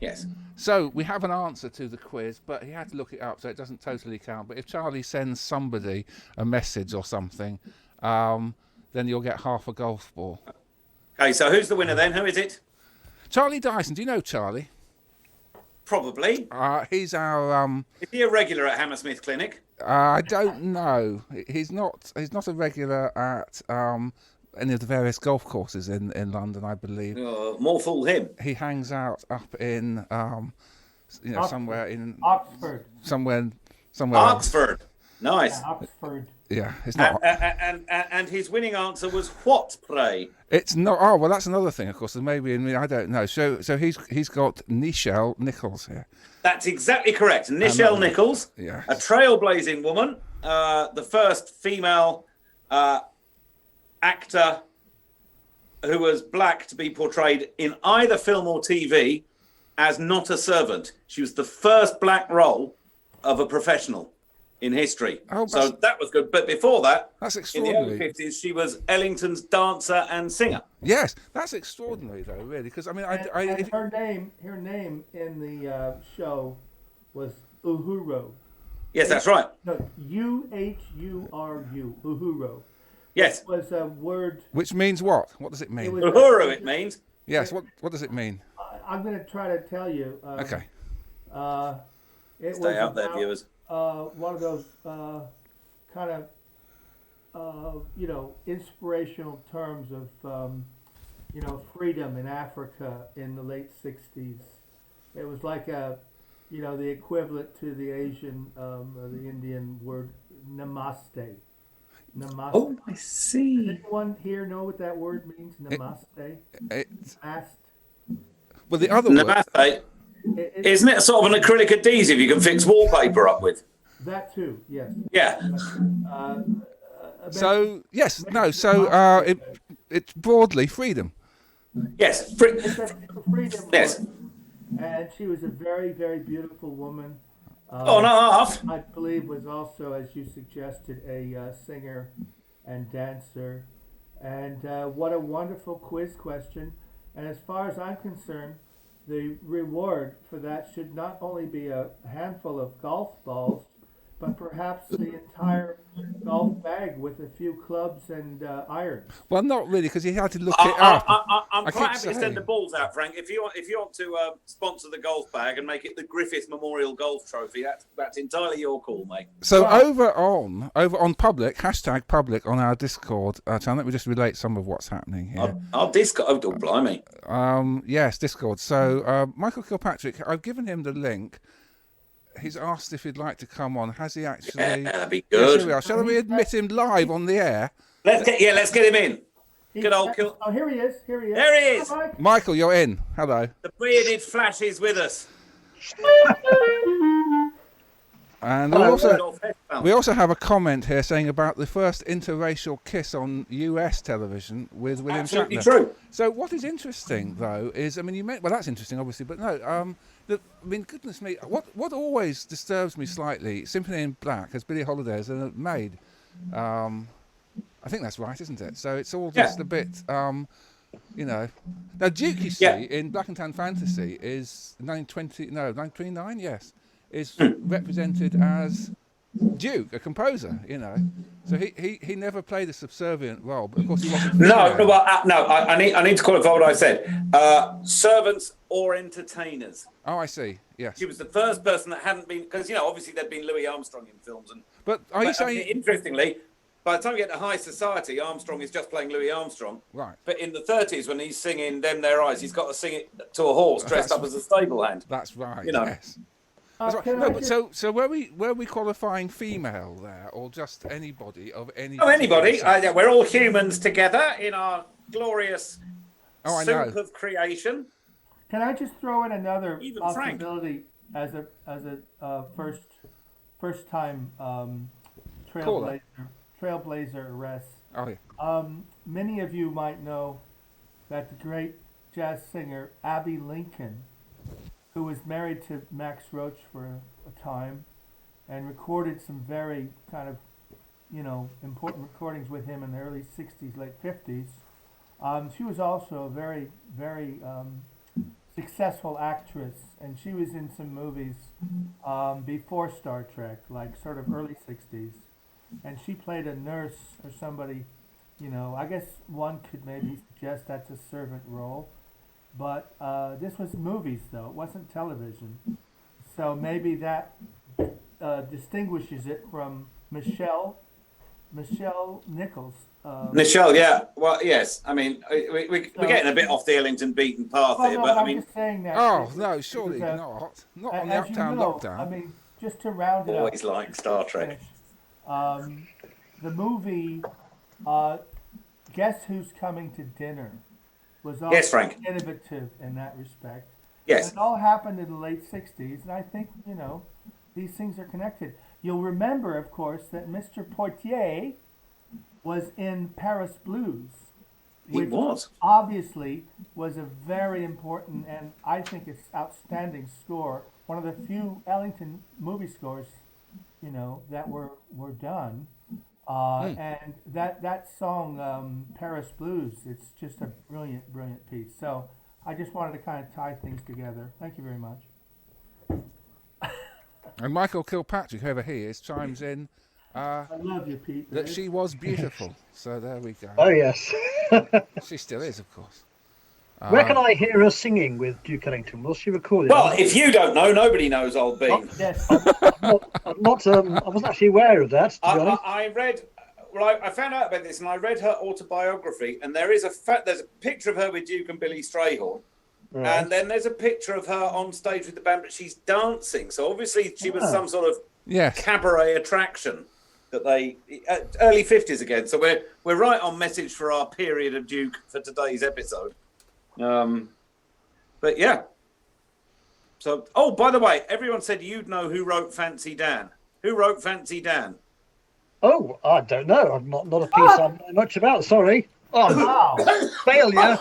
Yes. So we have an answer to the quiz, but he had to look it up, so it doesn't totally count. But if Charlie sends somebody a message or something, then you'll get half a golf ball. Okay, so who's the winner then? Who is it? Charlie Dyson, do you know Charlie? Probably. He's our. Is he a regular at Hammersmith Clinic? I don't know. He's not a regular at any of the various golf courses in London, I believe. More fool him. He hangs out up in somewhere in Oxford. somewhere. Oxford. Nice. Oxford. Yeah, it's not. And his winning answer was what, pray? It's not. Oh well, that's another thing. Of course, there maybe. I don't know. So he's got Nichelle Nichols here. That's exactly correct. Nichelle Nichols, Yeah. a trailblazing woman, the first female actor who was black to be portrayed in either film or TV as not a servant. She was the first black role of a professional in history. Oh, so that was good. But before that, That's in the early extraordinary. 50s, she was Ellington's dancer and singer. Yes, that's extraordinary though, really, because I mean, And her name in the show was Uhuru. Yes, that's right. No, Uhuru. Uhuru. Yes. It was a word. which means what? What does it mean? It was- Uhuru, it means. Yes. What does it mean? I'm going to try to tell you. Okay. It Stay was out there, about, viewers. one of those kind of inspirational terms of freedom in Africa in the late '60s. It was like the equivalent to the Asian or the Indian word namaste. Namaste. Oh, I see. Does anyone here know what that word means? Namaste. Namaste. Well, the other word. Namaste. Isn't it sort of an acrylic adhesive you can fix wallpaper up with? That too. Yes. Yeah. So yes, no. So it's broadly freedom. Yes. It's a freedom Yes. word. And she was a very, very beautiful woman. Oh, not half. I believe was also, as you suggested, a singer and dancer. And what a wonderful quiz question. And as far as I'm concerned, the reward for that should not only be a handful of golf balls, but perhaps the entire golf bag with a few clubs and irons. Well, not really, because you had to look it up. I'm I quite keep happy to saying. send the balls out, Frank. If you want to sponsor the golf bag and make it the Griffith Memorial Golf Trophy, that's entirely your call, mate. So over on public #public on our Discord channel. Let me just relate some of what's happening here. I'll disco. Oh, blimey. Yes, Discord. So Hmm. Michael Kilpatrick, I've given him the link. He's asked if he'd like to come on. Has he actually? Yeah, that'd be Yes, good. here we are. Shall we admit him live on the air? Let's get him in. Good old Kill. Oh, here he is. Here he is. There he is. Hi, Mike. Michael, you're in. Hello. The bearded Flash is with us. And we also have a comment here saying about the first interracial kiss on US television with William Absolutely Shatner. true. So what is interesting though is, I mean, well, that's interesting, obviously, but no, I mean, goodness me, what always disturbs me slightly, Symphony in Black has Billie Holiday as a maid. I think that's right, isn't it? So it's all just a bit, Now, Duke, you see, in Black and Tan Fantasy is 929, yes, is represented as Duke, a composer, So he never played a subservient role, but of course he wasn't. I need to qualify what I said. Servants or entertainers. Oh, I see. Yes. She was the first person that hadn't been, because obviously there'd been Louis Armstrong in films, But are you saying? Interestingly, by the time you get to High Society, Armstrong is just playing Louis Armstrong. Right. But in the 30s, when he's singing "Them Their Eyes," he's got to sing it to a horse dressed up as a stable hand. That's right. You know. Yes. That's right. Can No, I but just- so were we qualifying female there, or just anybody of any? Oh, anybody? particular sex? We're all humans together in our glorious Oh, I soup know. of creation. Can I just throw in another Even possibility as a first time Caller. trailblazer arrest? Oh yeah. Many of you might know that the great jazz singer Abbey Lincoln, who was married to Max Roach for a time, and recorded some very kind of, important recordings with him in the early '60s, late '50s. She was also a very, very successful actress, and she was in some movies before Star Trek, like sort of early '60s. And she played a nurse or somebody, I guess one could maybe suggest that's a servant role. But this was movies, though. It wasn't television. So maybe that distinguishes it from Michelle Nichols. Michelle, yeah. Well, yes. I mean, we're getting a bit off the Ellington beaten path Well, here, no, but I I'm mean, just saying that. Oh it- no, it surely was a- not. Not on the as you Uptown know, Lockdown. I mean, just to round it always up. like Star Trek. The movie Guess Who's Coming to Dinner was also Yes, Frank. innovative in that respect. Yes. And it all happened in the late '60s, and I think, these things are connected. You'll remember, of course, that Mr. Poitier was in Paris Blues, He which was. obviously was a very important and I think it's outstanding score. One of the few Ellington movie scores, that were done. And that song, Paris Blues, it's just a brilliant, brilliant piece. So I just wanted to kind of tie things together. Thank you very much. And Michael Kilpatrick, whoever he is, chimes in I love you, Pete. that she was beautiful. So there we Oh go. yes. She still is, of course. Where can I hear her singing with Duke Ellington? Was she recorded? Well, if you don't know, nobody knows, old Bean. Yes. I wasn't actually aware of that, to be honest. I read. Well, I found out about this, and I read her autobiography, and there's a picture of her with Duke and Billy Strayhorn, Right. and then there's a picture of her on stage with the band, but she's dancing. So obviously she was Ah. some sort of Yes. cabaret attraction that they early '50s again. So we're right on message for our period of Duke for today's episode. But yeah. So by the way, everyone said you'd know who wrote Fancy Dan. Who wrote Fancy Dan? Oh, I don't know. I'm not a piece I know much about. Sorry. Oh, Wow. failure.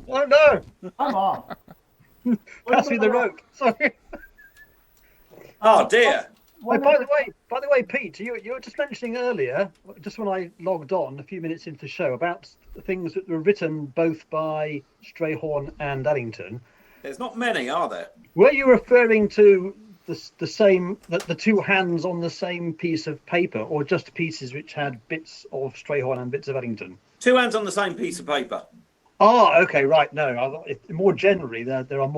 Oh no. Come on. Pass me the rope. Sorry. Oh dear. Oh, by the way, Pete, you were just mentioning earlier, just when I logged on a few minutes into the show, about the things that were written both by Strayhorn and Ellington. There's not many, are there? Were you referring to the two hands on the same piece of paper, or just pieces which had bits of Strayhorn and bits of Ellington? Two hands on the same piece of paper. Ah, okay, right. No, more generally, there are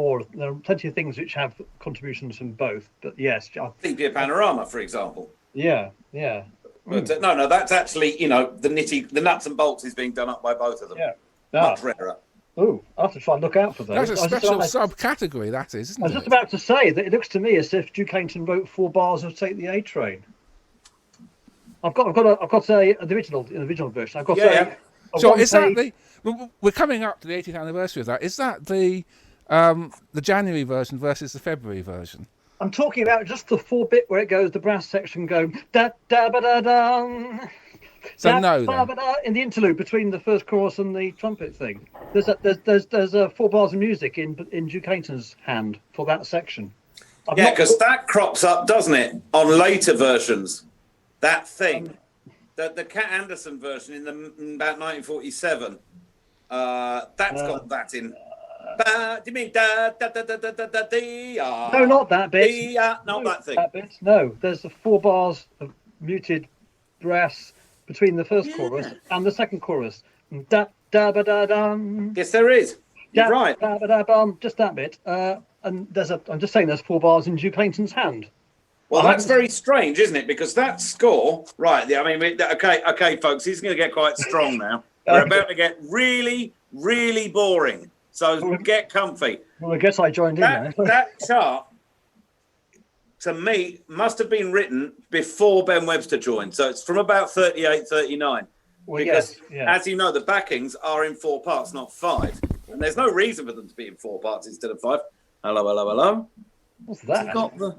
plenty of things which have contributions from both. But yes, Sepia Panorama, for example. yeah. But no, that's actually, the nuts and bolts is being done up by both of them. Yeah. Much rarer. Oh, I have to try and look out for those. That's a special subcategory, that is, isn't I was it? just about to say that it looks to me as if Duke Ellington wrote 4 bars of "Take the A Train." I've got the original version. I've got a So is that one-page- we're coming up to the 80th anniversary of that. Is that the January version versus the February version? I'm talking about just the 4-bit where it goes, the brass section going da da ba da da. So no, then. In the interlude between the first chorus and the trumpet thing, there's 4 bars of music in Duke Ellington's hand for that section. Because that crops up, doesn't it, on later versions? That thing, the Cat Anderson version in about 1947. That's got that in. Do you mean da da da da da da da dee? No, not that bit. Not that thing. That bit. No, there's the 4 bars of muted brass between the first chorus and the second chorus. Da da ba da dum. Yes, there is. You're right. Da ba da bum. Just that bit. And I'm just saying, there's 4 bars in Duke Ellington's hand. Well, that's very strange, isn't it? Because that score, right? I mean, okay, folks, he's going to get quite strong now. We're about to get really, really boring. So get comfy. Well, I guess I joined in there. That chart to me, must have been written before Ben Webster joined. So it's from about 38, 39. Well, Because, yes, yeah. as you know, the backings are in 4 parts, not 5. And there's no reason for them to be in 4 parts instead of 5. Hello, hello, hello. What's Has he that? got the...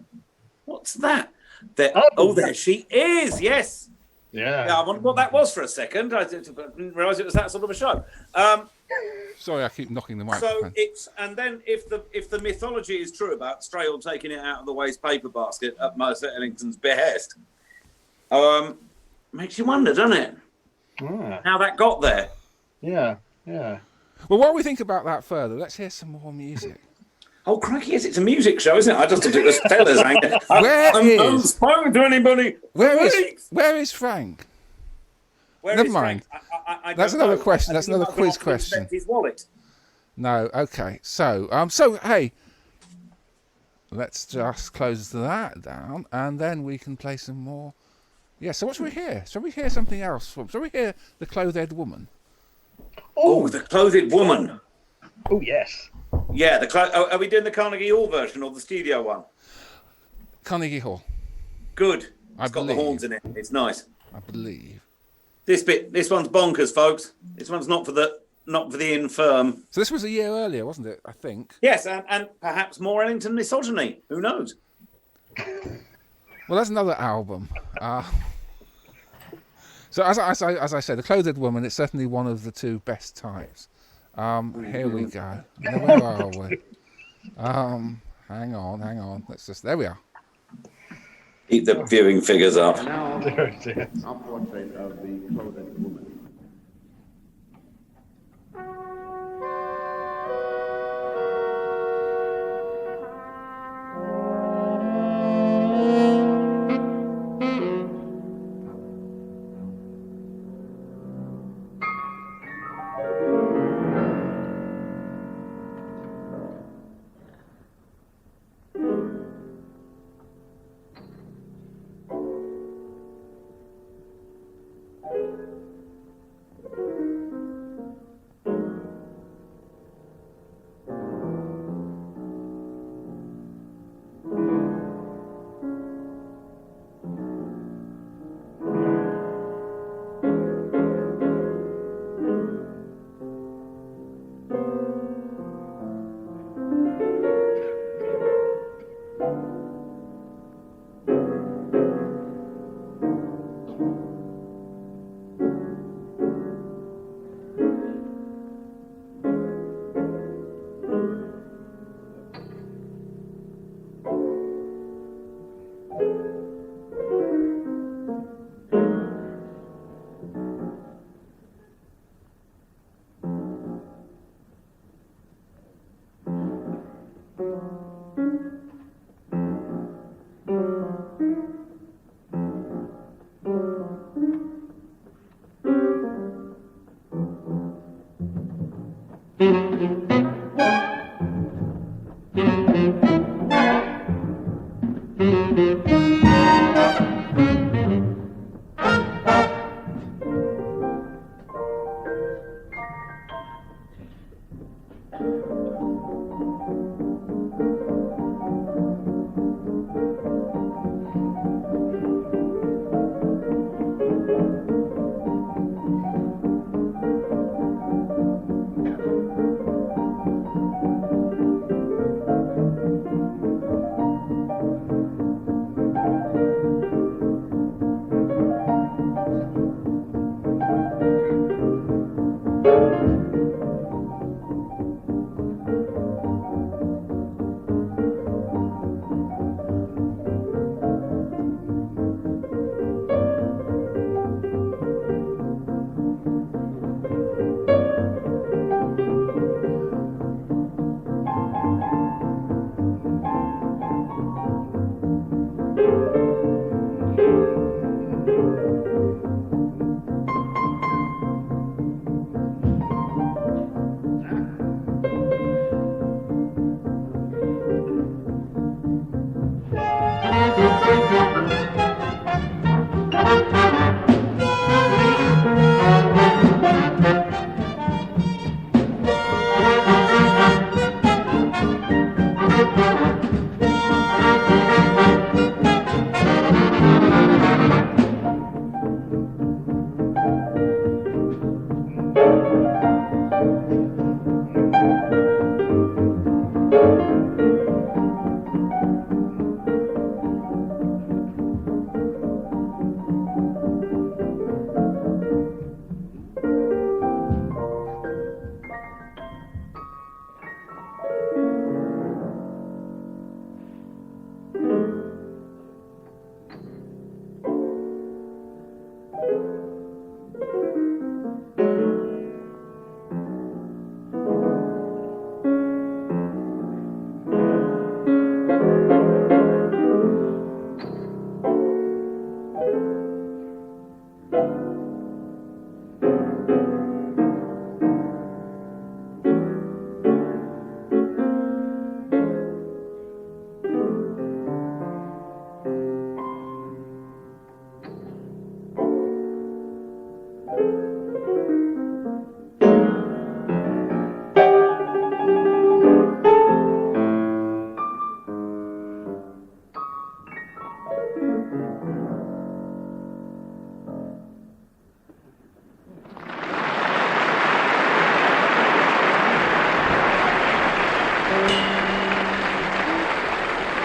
What's that? There... Oh. Oh, there she is. Yes. Yeah. Yeah, I wondered what that was for a second. I didn't realise it was that sort of a show. Sorry, I keep knocking the So microphone. it's, and then if the mythology is true about Strayhorn taking it out of the waste paper basket at Mercer Ellington's behest, makes you wonder, doesn't it? Ah, How that got there. yeah. Yeah. Well, while we think about that further, let's hear some more music. Oh, crikey, yes, it's a music show, isn't it? I just thought it was fellas hanging. Where I'm not is- spoken to anybody. Where Wait. is Frank? Where Never is mind. Frank? I That's don't another know. question. I That's think he another might have gone quiz off to question. inspect his wallet. No, okay. So hey, let's just close that down, and then we can play some more. Yeah. So what should we hear? Shall we hear something else? Shall we hear the Clothed Woman? Oh, the Clothed Woman. Oh, yes. Yeah, are we doing the Carnegie Hall version or the studio one? Carnegie Hall, Good. I It's got the believe. horns in it. It's nice. I believe. This one's bonkers, folks. This one's not for the infirm. So this was a year earlier, wasn't it? I think. Yes, and perhaps more Ellington misogyny. Who knows? Well, that's another album. So as I said, the Clothed Woman. It's certainly one of the 2 best types. Here we go. Now, where are we? Hang on. There we are. Keep the viewing figures up. Now, Dear, dear. a portrait of the clothed woman.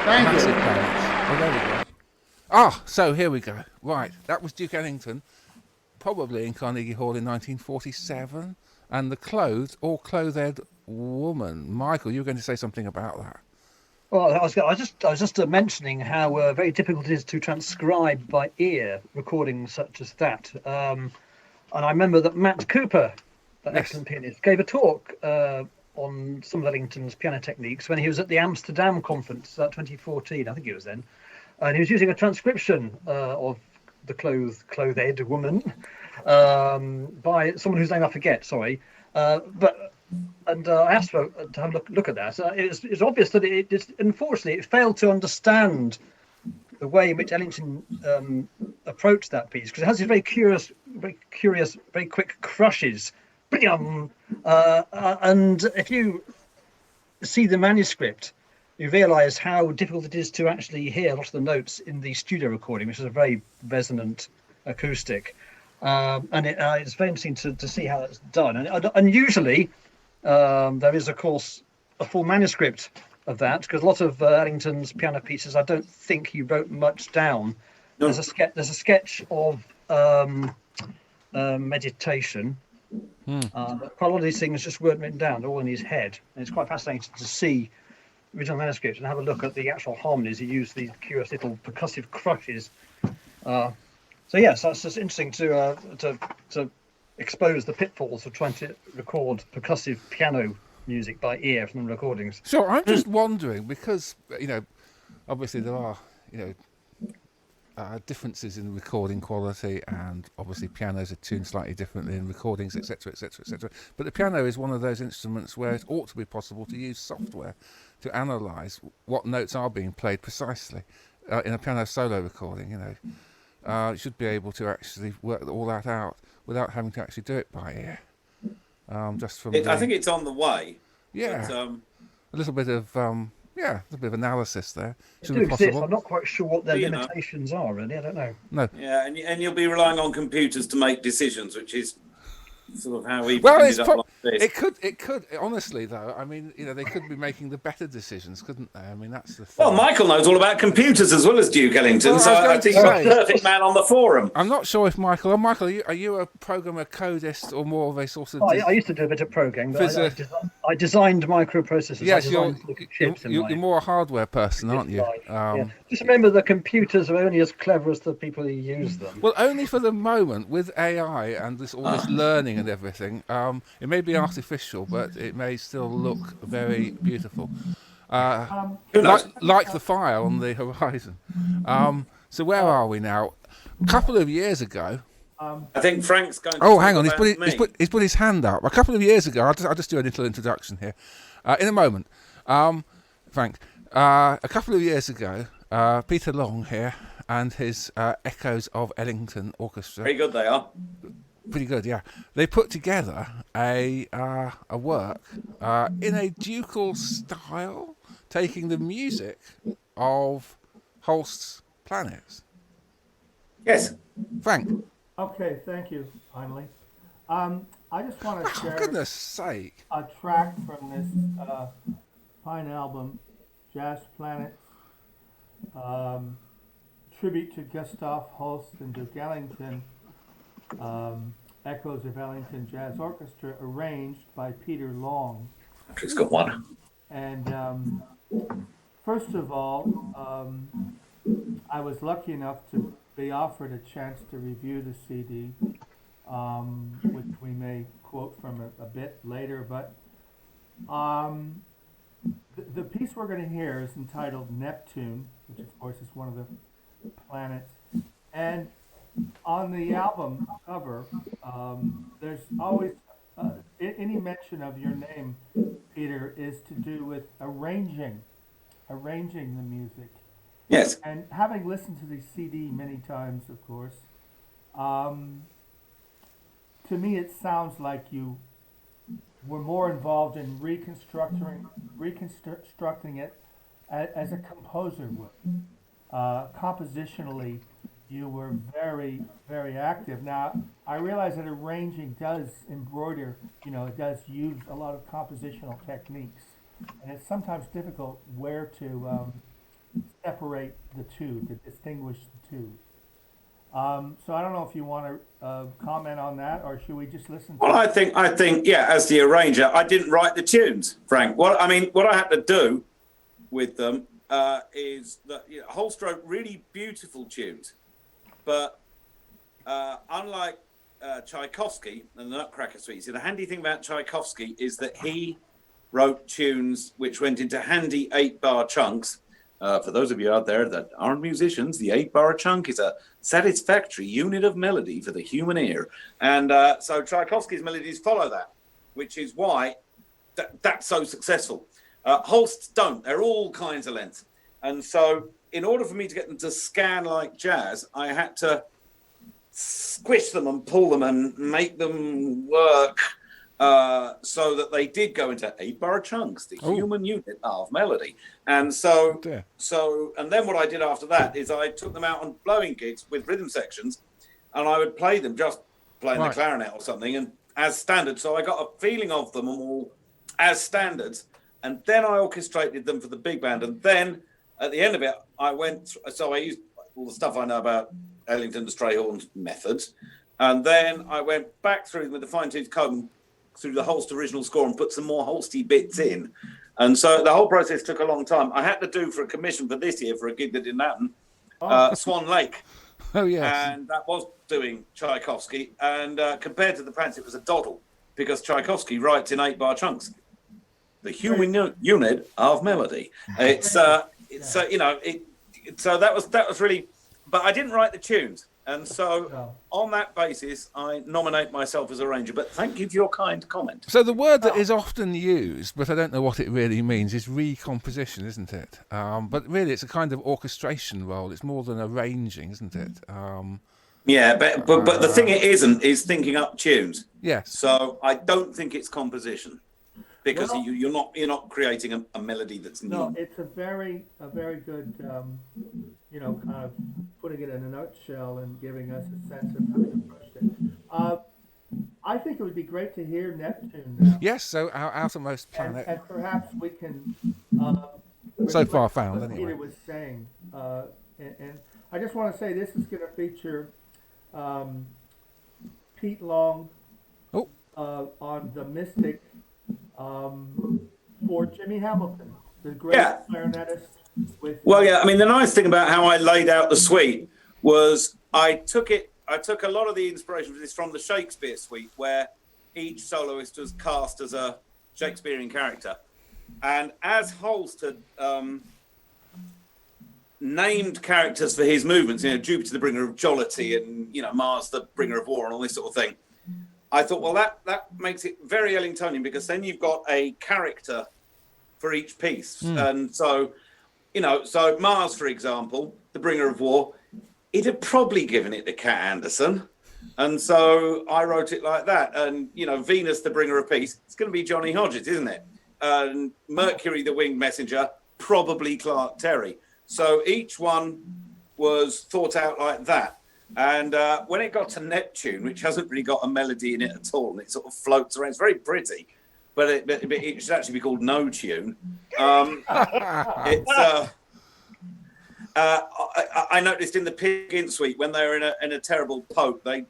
Thank Massive you. parents. Oh, there we go. Ah, so here we go. Right, that was Duke Ellington, probably in Carnegie Hall in 1947, and the clothed woman. Michael, you were going to say something about that. Well, I was just mentioning how very difficult it is to transcribe by ear recordings such as that. And I remember that Matt Cooper, that Yes. excellent pianist, gave a talk on some of Ellington's piano techniques when he was at the Amsterdam conference, 2014, I think it was then. And he was using a transcription of the clothed woman by someone whose name I forget. Sorry, I asked her to have a look at that. It's obvious that unfortunately it failed to understand the way in which Ellington approached that piece, because it has these very curious, very quick crushes. And if you see the manuscript, you realise how difficult it is to actually hear a lot of the notes in the studio recording, which is a very resonant acoustic. It's very interesting to see how that's done. And usually there is, of course, a full manuscript of that, because a lot of Ellington's piano pieces, I don't think he wrote much down. No. There's a sketch of meditation. But quite a lot of these things just weren't written down; they're all in his head. And it's quite fascinating to see the original manuscript and have a look at the actual harmonies. He used these curious little percussive crushes. So yes, that's just interesting to expose the pitfalls of trying to record percussive piano music by ear from the recordings. So I'm just wondering, because, obviously there are, differences in recording quality, and obviously pianos are tuned slightly differently in recordings, etc., etc., etc. But the piano is one of those instruments where it ought to be possible to use software to analyse what notes are being played precisely in a piano solo recording. You should be able to actually work all that out without having to actually do it by ear. Just from I think it's on the way. yeah, But, a little bit of a little bit of analysis there. They Should do be exist. possible. I'm not quite sure what their You know. limitations are, really. I don't know. No. yeah, and you'll be relying on computers to make decisions, which is sort of how we Well, ended up like this. it could honestly though. I mean, they could be making the better decisions, couldn't they? I mean, that's the thing. Well, Michael knows all about computers as well as Duke Ellington, Well, so I was I going think to he's say- the perfect man on the forum. I'm not sure if Michael. Michael, are you a programmer, codist, or more of a sort of? I used to do a bit of programming, but I designed microprocessors. Yes, I you're designed little chips in you're my more a hardware person, aren't you? life. Yeah. Just remember, the computers are only as clever as the people who use them. Well, only for the moment. With AI and all this learning and everything, it may be artificial, but it may still look very beautiful, like the fire on the horizon. So where are we now? A couple of years ago. I think Frank's going to Oh, talk hang on! about me. He's put his hand up. A couple of years ago, I'll just do a little introduction here. In a moment, Frank. A couple of years ago, Peter Long here and his Echoes of Ellington Orchestra. Very good they are. Pretty good, yeah. They put together a work in a ducal style, taking the music of Holst's Planets. Yes. Frank, Okay, thank you, finally. I just want to oh share goodness sake! a track from this fine album, Jazz Planets, tribute to Gustav Holst and Duke Ellington, Echoes of Ellington Jazz Orchestra, arranged by Peter Long. It's got one. And first of all, I was lucky enough to be offered a chance to review the CD, which we may quote from a bit later. But the piece we're going to hear is entitled Neptune, which of course is one of the planets. And on the album cover, there's always any mention of your name, Peter, is to do with arranging the music. Yes. And having listened to the CD many times, of course, to me it sounds like you were more involved in reconstructing it as a composer would. Compositionally, you were very, very active. Now, I realize that arranging does embroider, it does use a lot of compositional techniques. And it's sometimes difficult where to separate the two, to distinguish the two. So I don't know if you want to comment on that, or should we just listen to Well, I think, yeah, as the arranger, I didn't write the tunes, Frank. What I had to do with them is that Holst wrote really beautiful tunes, but unlike Tchaikovsky and the Nutcracker Suite, the handy thing about Tchaikovsky is that he wrote tunes which went into handy 8-bar chunks. For those of you out there that aren't musicians, the 8-bar chunk is a satisfactory unit of melody for the human ear. And so Tchaikovsky's melodies follow that, which is why that's so successful. Holst's don't. They're all kinds of lengths. And so in order for me to get them to scan like jazz, I had to squish them and pull them and make them work so that they did go into 8-bar chunks, the human unit of melody. And and then what I did after that is I took them out on blowing gigs with rhythm sections, and I would play them just playing the clarinet or something, and as standard. So I got a feeling of them all as standards, and then I orchestrated them for the big band. And then at the end of it, I used all the stuff I know about Ellington, the Strayhorn methods, and then I went back through them with a fine-tooth comb through the Holst original score and put some more Holsty bits in. And so the whole process took a long time. I had to do for a commission for this year for a gig that didn't happen, Swan Lake. Oh, yes. And that was doing Tchaikovsky. And compared to the Pants, it was a doddle because Tchaikovsky writes in 8-bar chunks. The human unit of melody. So that was really, but I didn't write the tunes. And so on that basis, I nominate myself as arranger. But thank you for your kind comment. So the word that is often used, but I don't know what it really means, is recomposition, isn't it? But really, it's a kind of orchestration role. It's more than arranging, isn't it? Yeah, but the thing it isn't is thinking up tunes. Yes. So I don't think it's composition because you're not creating a melody that's new. No, it's a very good, kind of putting it in a nutshell and giving us a sense of how you approached it. I think it would be great to hear Neptune now. Yes, so our outermost planet. And perhaps we can... so far found, anyway. Peter was saying. And I just want to say this is going to feature Pete Long on the Mystic for Jimmy Hamilton, the great clarinetist. The nice thing about how I laid out the suite was I took a lot of the inspiration for this from the Shakespeare suite, where each soloist was cast as a Shakespearean character. And as Holst had named characters for his movements, Jupiter the bringer of jollity and, Mars the bringer of war and all this sort of thing, I thought, well, that makes it very Ellingtonian because then you've got a character for each piece. And so, so Mars, for example, the bringer of war, it had probably given it to Cat Anderson. And so I wrote it like that. And, Venus, the bringer of peace, it's going to be Johnny Hodges, isn't it? And Mercury, the winged messenger, probably Clark Terry. So each one was thought out like that. And when it got to Neptune, which hasn't really got a melody in it at all, and it sort of floats around, it's very pretty. but it should actually be called No Tune. It's. I noticed in the Pig-In Suite when they were in a terrible poke, they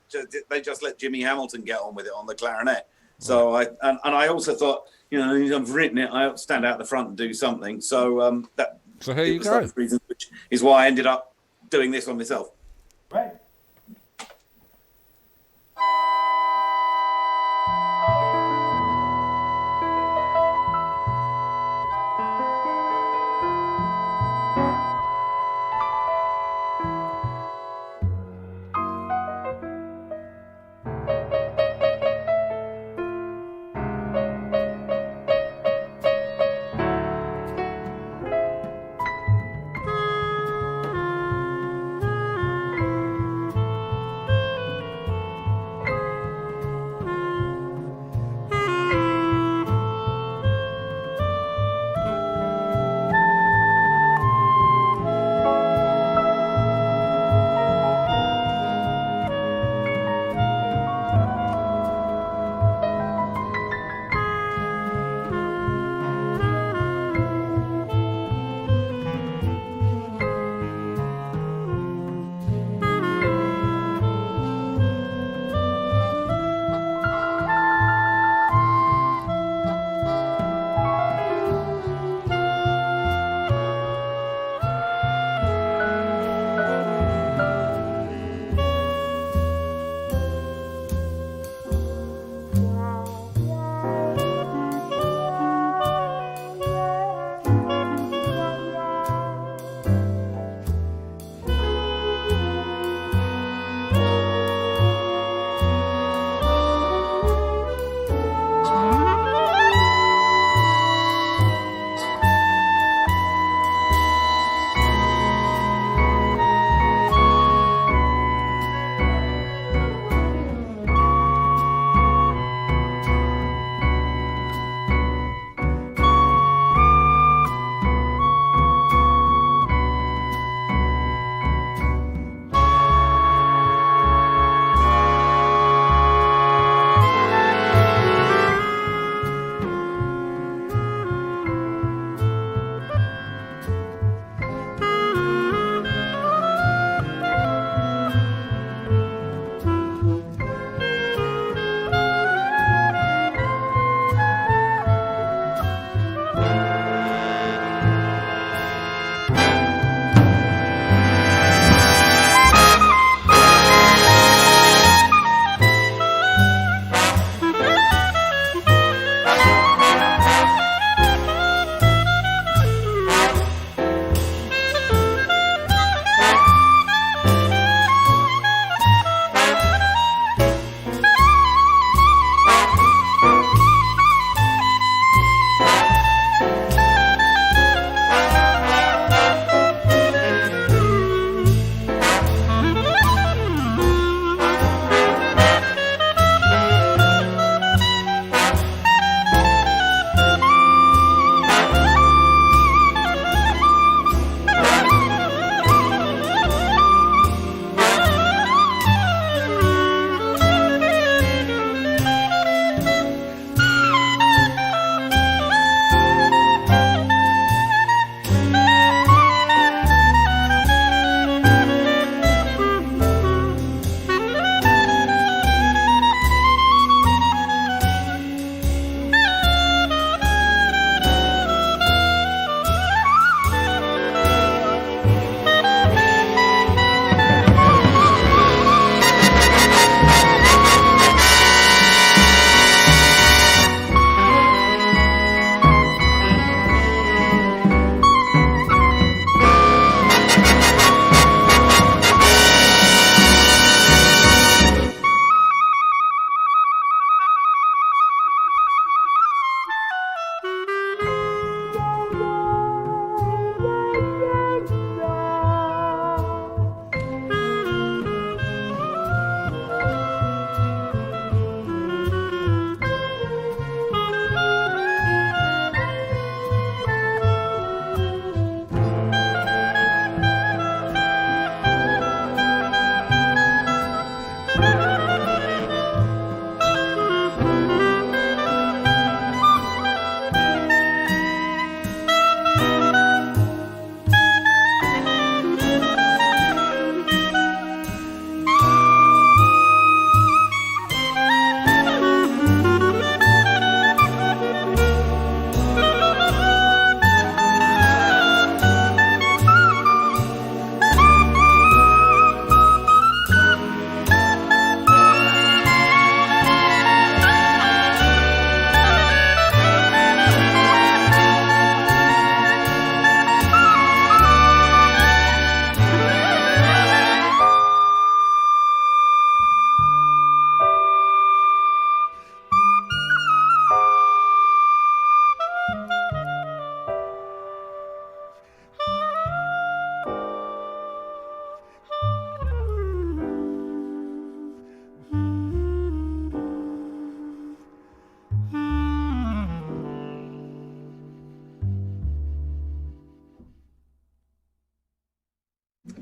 just let Jimmy Hamilton get on with it on the clarinet. So I also thought, I've written it, I ought to stand out the front and do something. So So here you go. Those reasons, which is why I ended up doing this one myself. Right.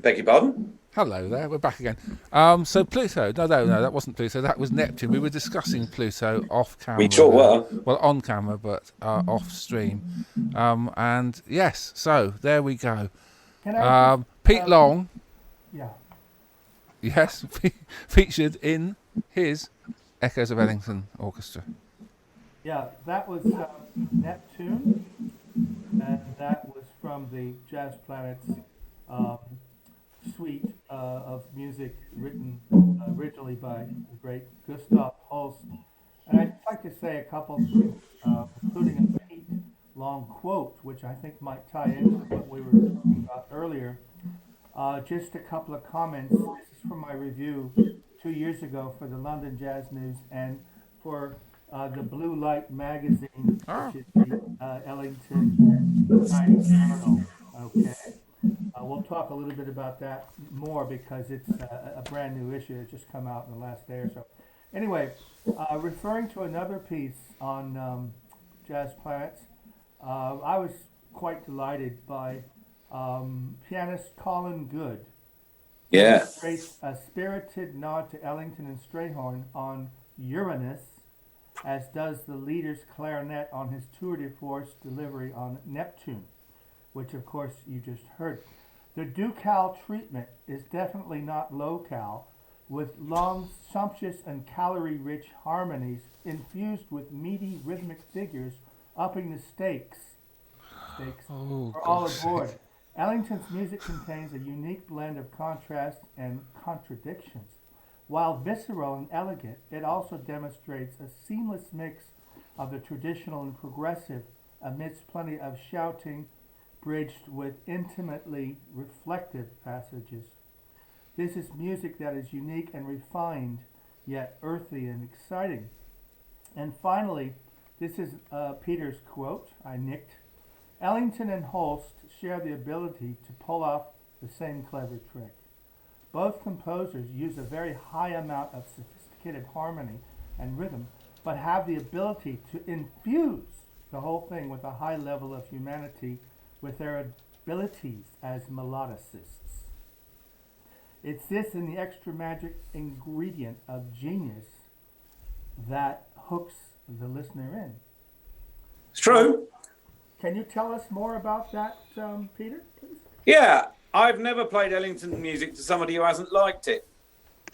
Beg your pardon? Hello there, we're back again. So Pluto, no, that wasn't Pluto, that was Neptune. We were discussing Pluto off camera. We sure were. Well, on camera, but off stream. And yes, so there we go. Can I Pete Long, yeah. yes, featured in his Echoes of Ellington Orchestra. Yeah, that was Neptune, and that was from the Jazz Planets suite of music written originally by the great Gustav Holst. And I'd like to say a couple things, including a Pete Long quote, which I think might tie into what we were talking about earlier. Just a couple of comments. This is from my review 2 years ago for the London Jazz News and for the Blue Light magazine, which is the Ellington Society Journal. Okay. We'll talk a little bit about that more because it's a brand new issue that's just come out in the last day or so. Anyway, referring to another piece on Jazz Planets, I was quite delighted by pianist Colin Good. Yeah. Traced a spirited nod to Ellington and Strayhorn on Uranus, as does the leader's clarinet on his tour de force delivery on Neptune, which of course you just heard. The ducal treatment is definitely not low-cal, with long, sumptuous and calorie-rich harmonies infused with meaty rhythmic figures upping the stakes for all aboard. Ellington's music contains a unique blend of contrast and contradictions. While visceral and elegant, it also demonstrates a seamless mix of the traditional and progressive amidst plenty of shouting, bridged with intimately reflective passages. This is music that is unique and refined, yet earthy and exciting. And finally, this is Peter's quote, I nicked. Ellington and Holst share the ability to pull off the same clever trick. Both composers use a very high amount of sophisticated harmony and rhythm, but have the ability to infuse the whole thing with a high level of humanity with their abilities as melodicists. It's this and the extra magic ingredient of genius that hooks the listener in. It's true. Can you tell us more about that, Peter, please? Yeah, I've never played Ellington music to somebody who hasn't liked it.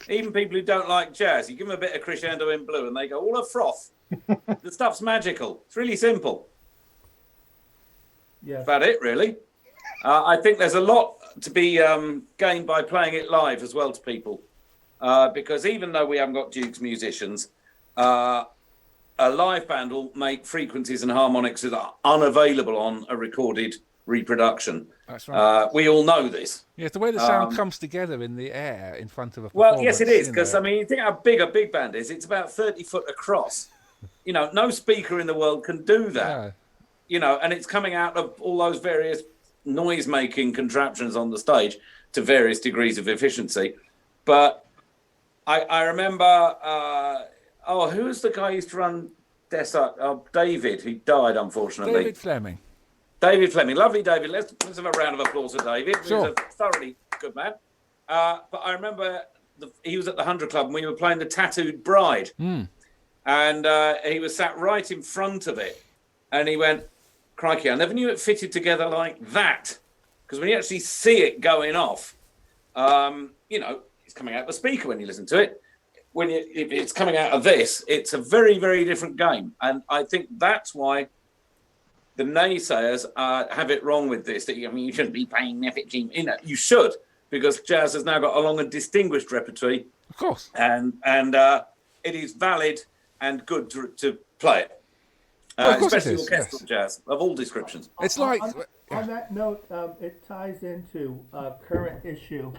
Even people who don't like jazz, you give them a bit of Crescendo in Blue and they go, all a froth. The stuff's magical. It's really simple. Yes. That's about it, really. I think there's a lot to be gained by playing it live as well to people. Because even though we haven't got Duke's musicians, a live band will make frequencies and harmonics that are unavailable on a recorded reproduction. That's right. We all know this. Yeah, the way the sound comes together in the air in front of a Well, performance. yes, it is, because, I mean, you think how big a big band is. It's about 30 foot across. You know, no speaker in the world can do that. Yeah. You know, and it's coming out of all those various noise-making contraptions on the stage to various degrees of efficiency. But I remember... who was the guy who used to run Desert? David, who died, unfortunately. David Fleming. Lovely David. Let's have a round of applause for David. Sure. He's a thoroughly good man. But I remember he was at the 100 Club and we were playing the Tattooed Bride. And he was sat right in front of it. And he went, crikey, I never knew it fitted together like that. Because when you actually see it going off, you know, it's coming out the speaker when you listen to it. If it's coming out of this, it's a very, very different game. And I think that's why the naysayers have it wrong with this. That I mean, you shouldn't be playing FHG. You know, you should, because jazz has now got a long and distinguished repertoire. Of course. And it is valid and good to play it. Well, especially it is, orchestral jazz of all descriptions. It's like... On that note, it ties into a current issue,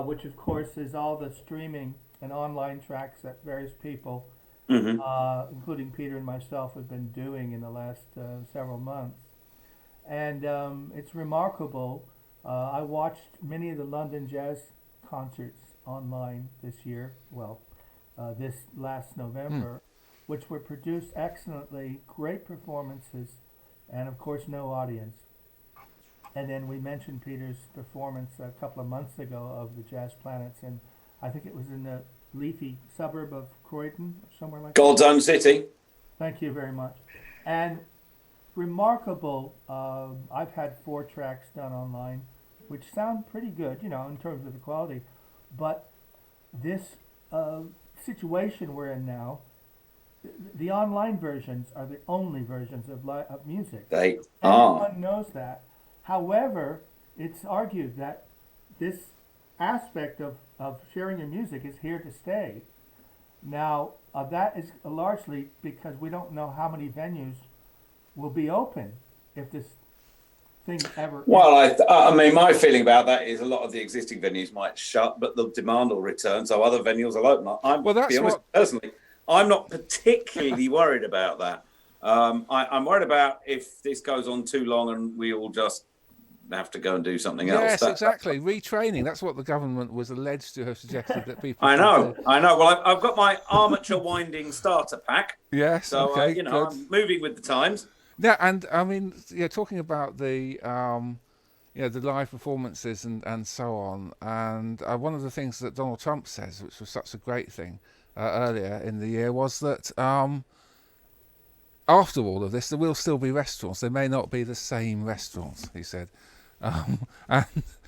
which of course is all the streaming and online tracks that various people, including Peter and myself, have been doing in the last several months. And it's remarkable. I watched many of the London Jazz concerts online this year, this last November, which were produced excellently, great performances, and of course no audience. And then we mentioned Peter's performance a couple of months ago of the Jazz Planets, and I think it was in the leafy suburb of Croydon, or somewhere like God's own city. Thank you very much. And remarkable, I've had 4 tracks done online, which sound pretty good, in terms of the quality. But this situation we're in now, the online versions are the only versions of music. They are. Everyone knows that. However, it's argued that this aspect of sharing your music is here to stay. Now, that is largely because we don't know how many venues will be open if this thing ever. Well, I mean, my feeling about that is a lot of the existing venues might shut, but the demand will return, so other venues will open. Personally, I'm not particularly worried about that. I'm worried about if this goes on too long and we all just have to go and do something else. Yes, exactly. Retraining. That's what the government was alleged to have suggested that people. I know. Well, I've got my armature winding starter pack. Yes. So okay. I'm moving with the times. Yeah, and I mean, talking about the the live performances and so on, and one of the things that Donald Trump says, which was such a great thing earlier in the year, was that after all of this, there will still be restaurants. They may not be the same restaurants, he said. And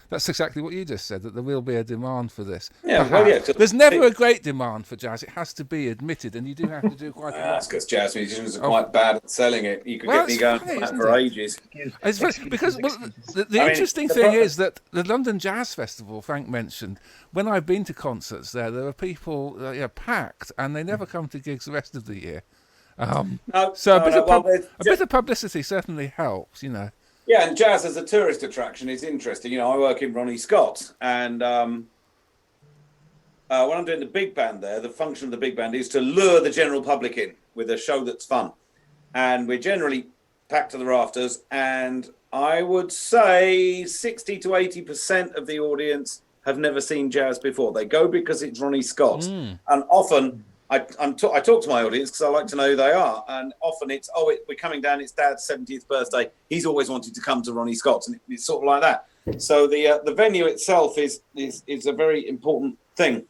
that's exactly what you just said, that there will be a demand for this. Yeah, well, yeah. There's never a great demand for jazz. It has to be admitted, and you do have to do quite a lot. That's because jazz musicians are quite bad at selling it. You could get me going for ages. It's funny, because the interesting thing is that the London Jazz Festival, Frank mentioned, when I've been to concerts there are people packed, and they never come to gigs the rest of the year. A bit of publicity certainly helps, Yeah, and jazz as a tourist attraction is interesting. I work in Ronnie Scott's, and when I'm doing the big band there, the function of the big band is to lure the general public in with a show that's fun. And we're generally packed to the rafters, and I would say 60 to 80% of the audience have never seen jazz before. They go because it's Ronnie Scott's, and often I talk to my audience because I like to know who they are, and often it's we're coming down. It's Dad's 70th birthday. He's always wanted to come to Ronnie Scott's, and it's sort of like that. So the venue itself is a very important thing.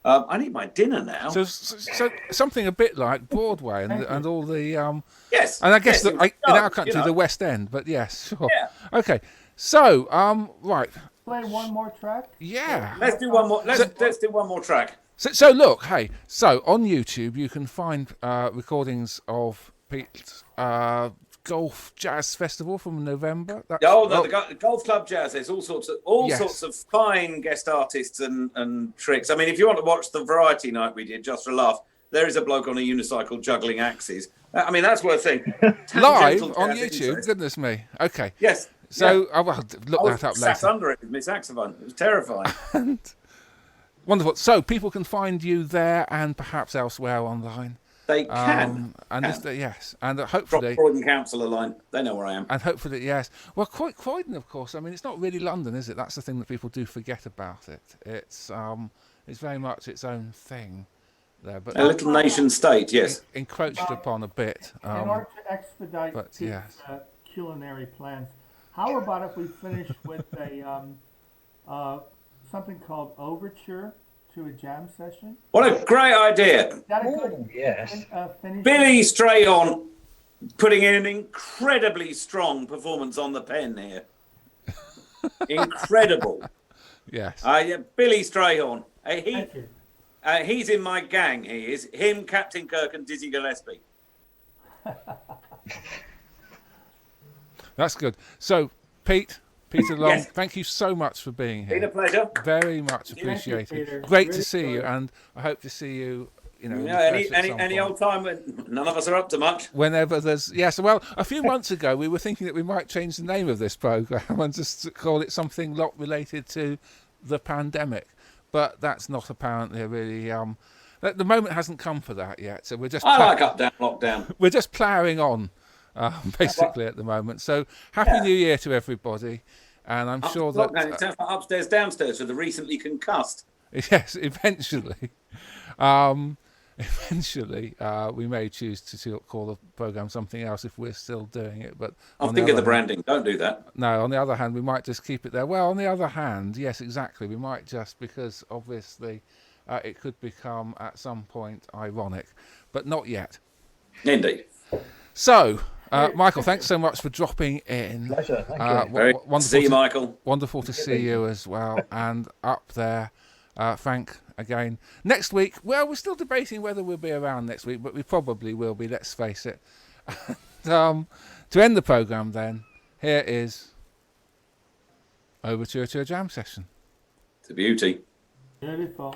I need my dinner now. So something a bit like Broadway and all the yes, and I guess yes, in our country the West End, but yes, sure. Yeah. Okay, so right. Play one more track. Yeah. Let's do one more. Let's do one more track. So look, hey, so on YouTube you can find recordings of Pete's Golf Jazz Festival from November. The Golf Club Jazz. There's all sorts of fine guest artists and tricks. I mean, if you want to watch the variety night we did just for a laugh, there is a bloke on a unicycle juggling axes. I mean, that's worth seeing. Live on YouTube. Goodness me. Okay. Yes. So I will look that up later. Sat under it with my saxophone. It was terrifying. Wonderful. So people can find you there and perhaps elsewhere online. They can. And hopefully... Drop Croydon Council a line. They know where I am. And hopefully, yes. Well, Croydon, of course, I mean, it's not really London, is it? That's the thing that people do forget about it. It's very much its own thing there. But a little nation state, yes. Encroached upon a bit. In order to expedite these culinary plans, how about if we finish with a something called Overture to a jam session? What a great idea. Yes. Billy Strahan putting in an incredibly strong performance on the pen here. Incredible. Yes. Billy Strahan. He's in my gang, he is. Him, Captain Kirk and Dizzy Gillespie. That's good. So, Peter Long, yes. Thank you so much for being here. Been a pleasure. Very much appreciated. Great to see you, and I hope to see you. Any old time when none of us are up to much. Whenever there's well, a few months ago we were thinking that we might change the name of this program and just call it something not related to the pandemic, but that's not apparently really. The moment hasn't come for that yet, so we're just. I like Uptown Lockdown. We're just ploughing on. Basically at the moment. So happy New Year to everybody, and I'm sure that it sounds like upstairs downstairs for the recently concussed. Yes, eventually. eventually we may choose to call the program something else if we're still doing it. But I'm thinking of the branding. Don't do that. No, on the other hand, we might just keep it there. Well, on the other hand, yes, exactly. We might just, because obviously it could become at some point ironic, but not yet. Indeed. So, Michael, thanks so much for dropping in. Pleasure. Thank you. Very good to see you, Michael. Wonderful to see you as well. And up there, Frank, again. Next week, well, we're still debating whether we'll be around next week, but we probably will be, let's face it. To end the programme then, here is Overture to a Jam Session. It's a beauty. Beautiful.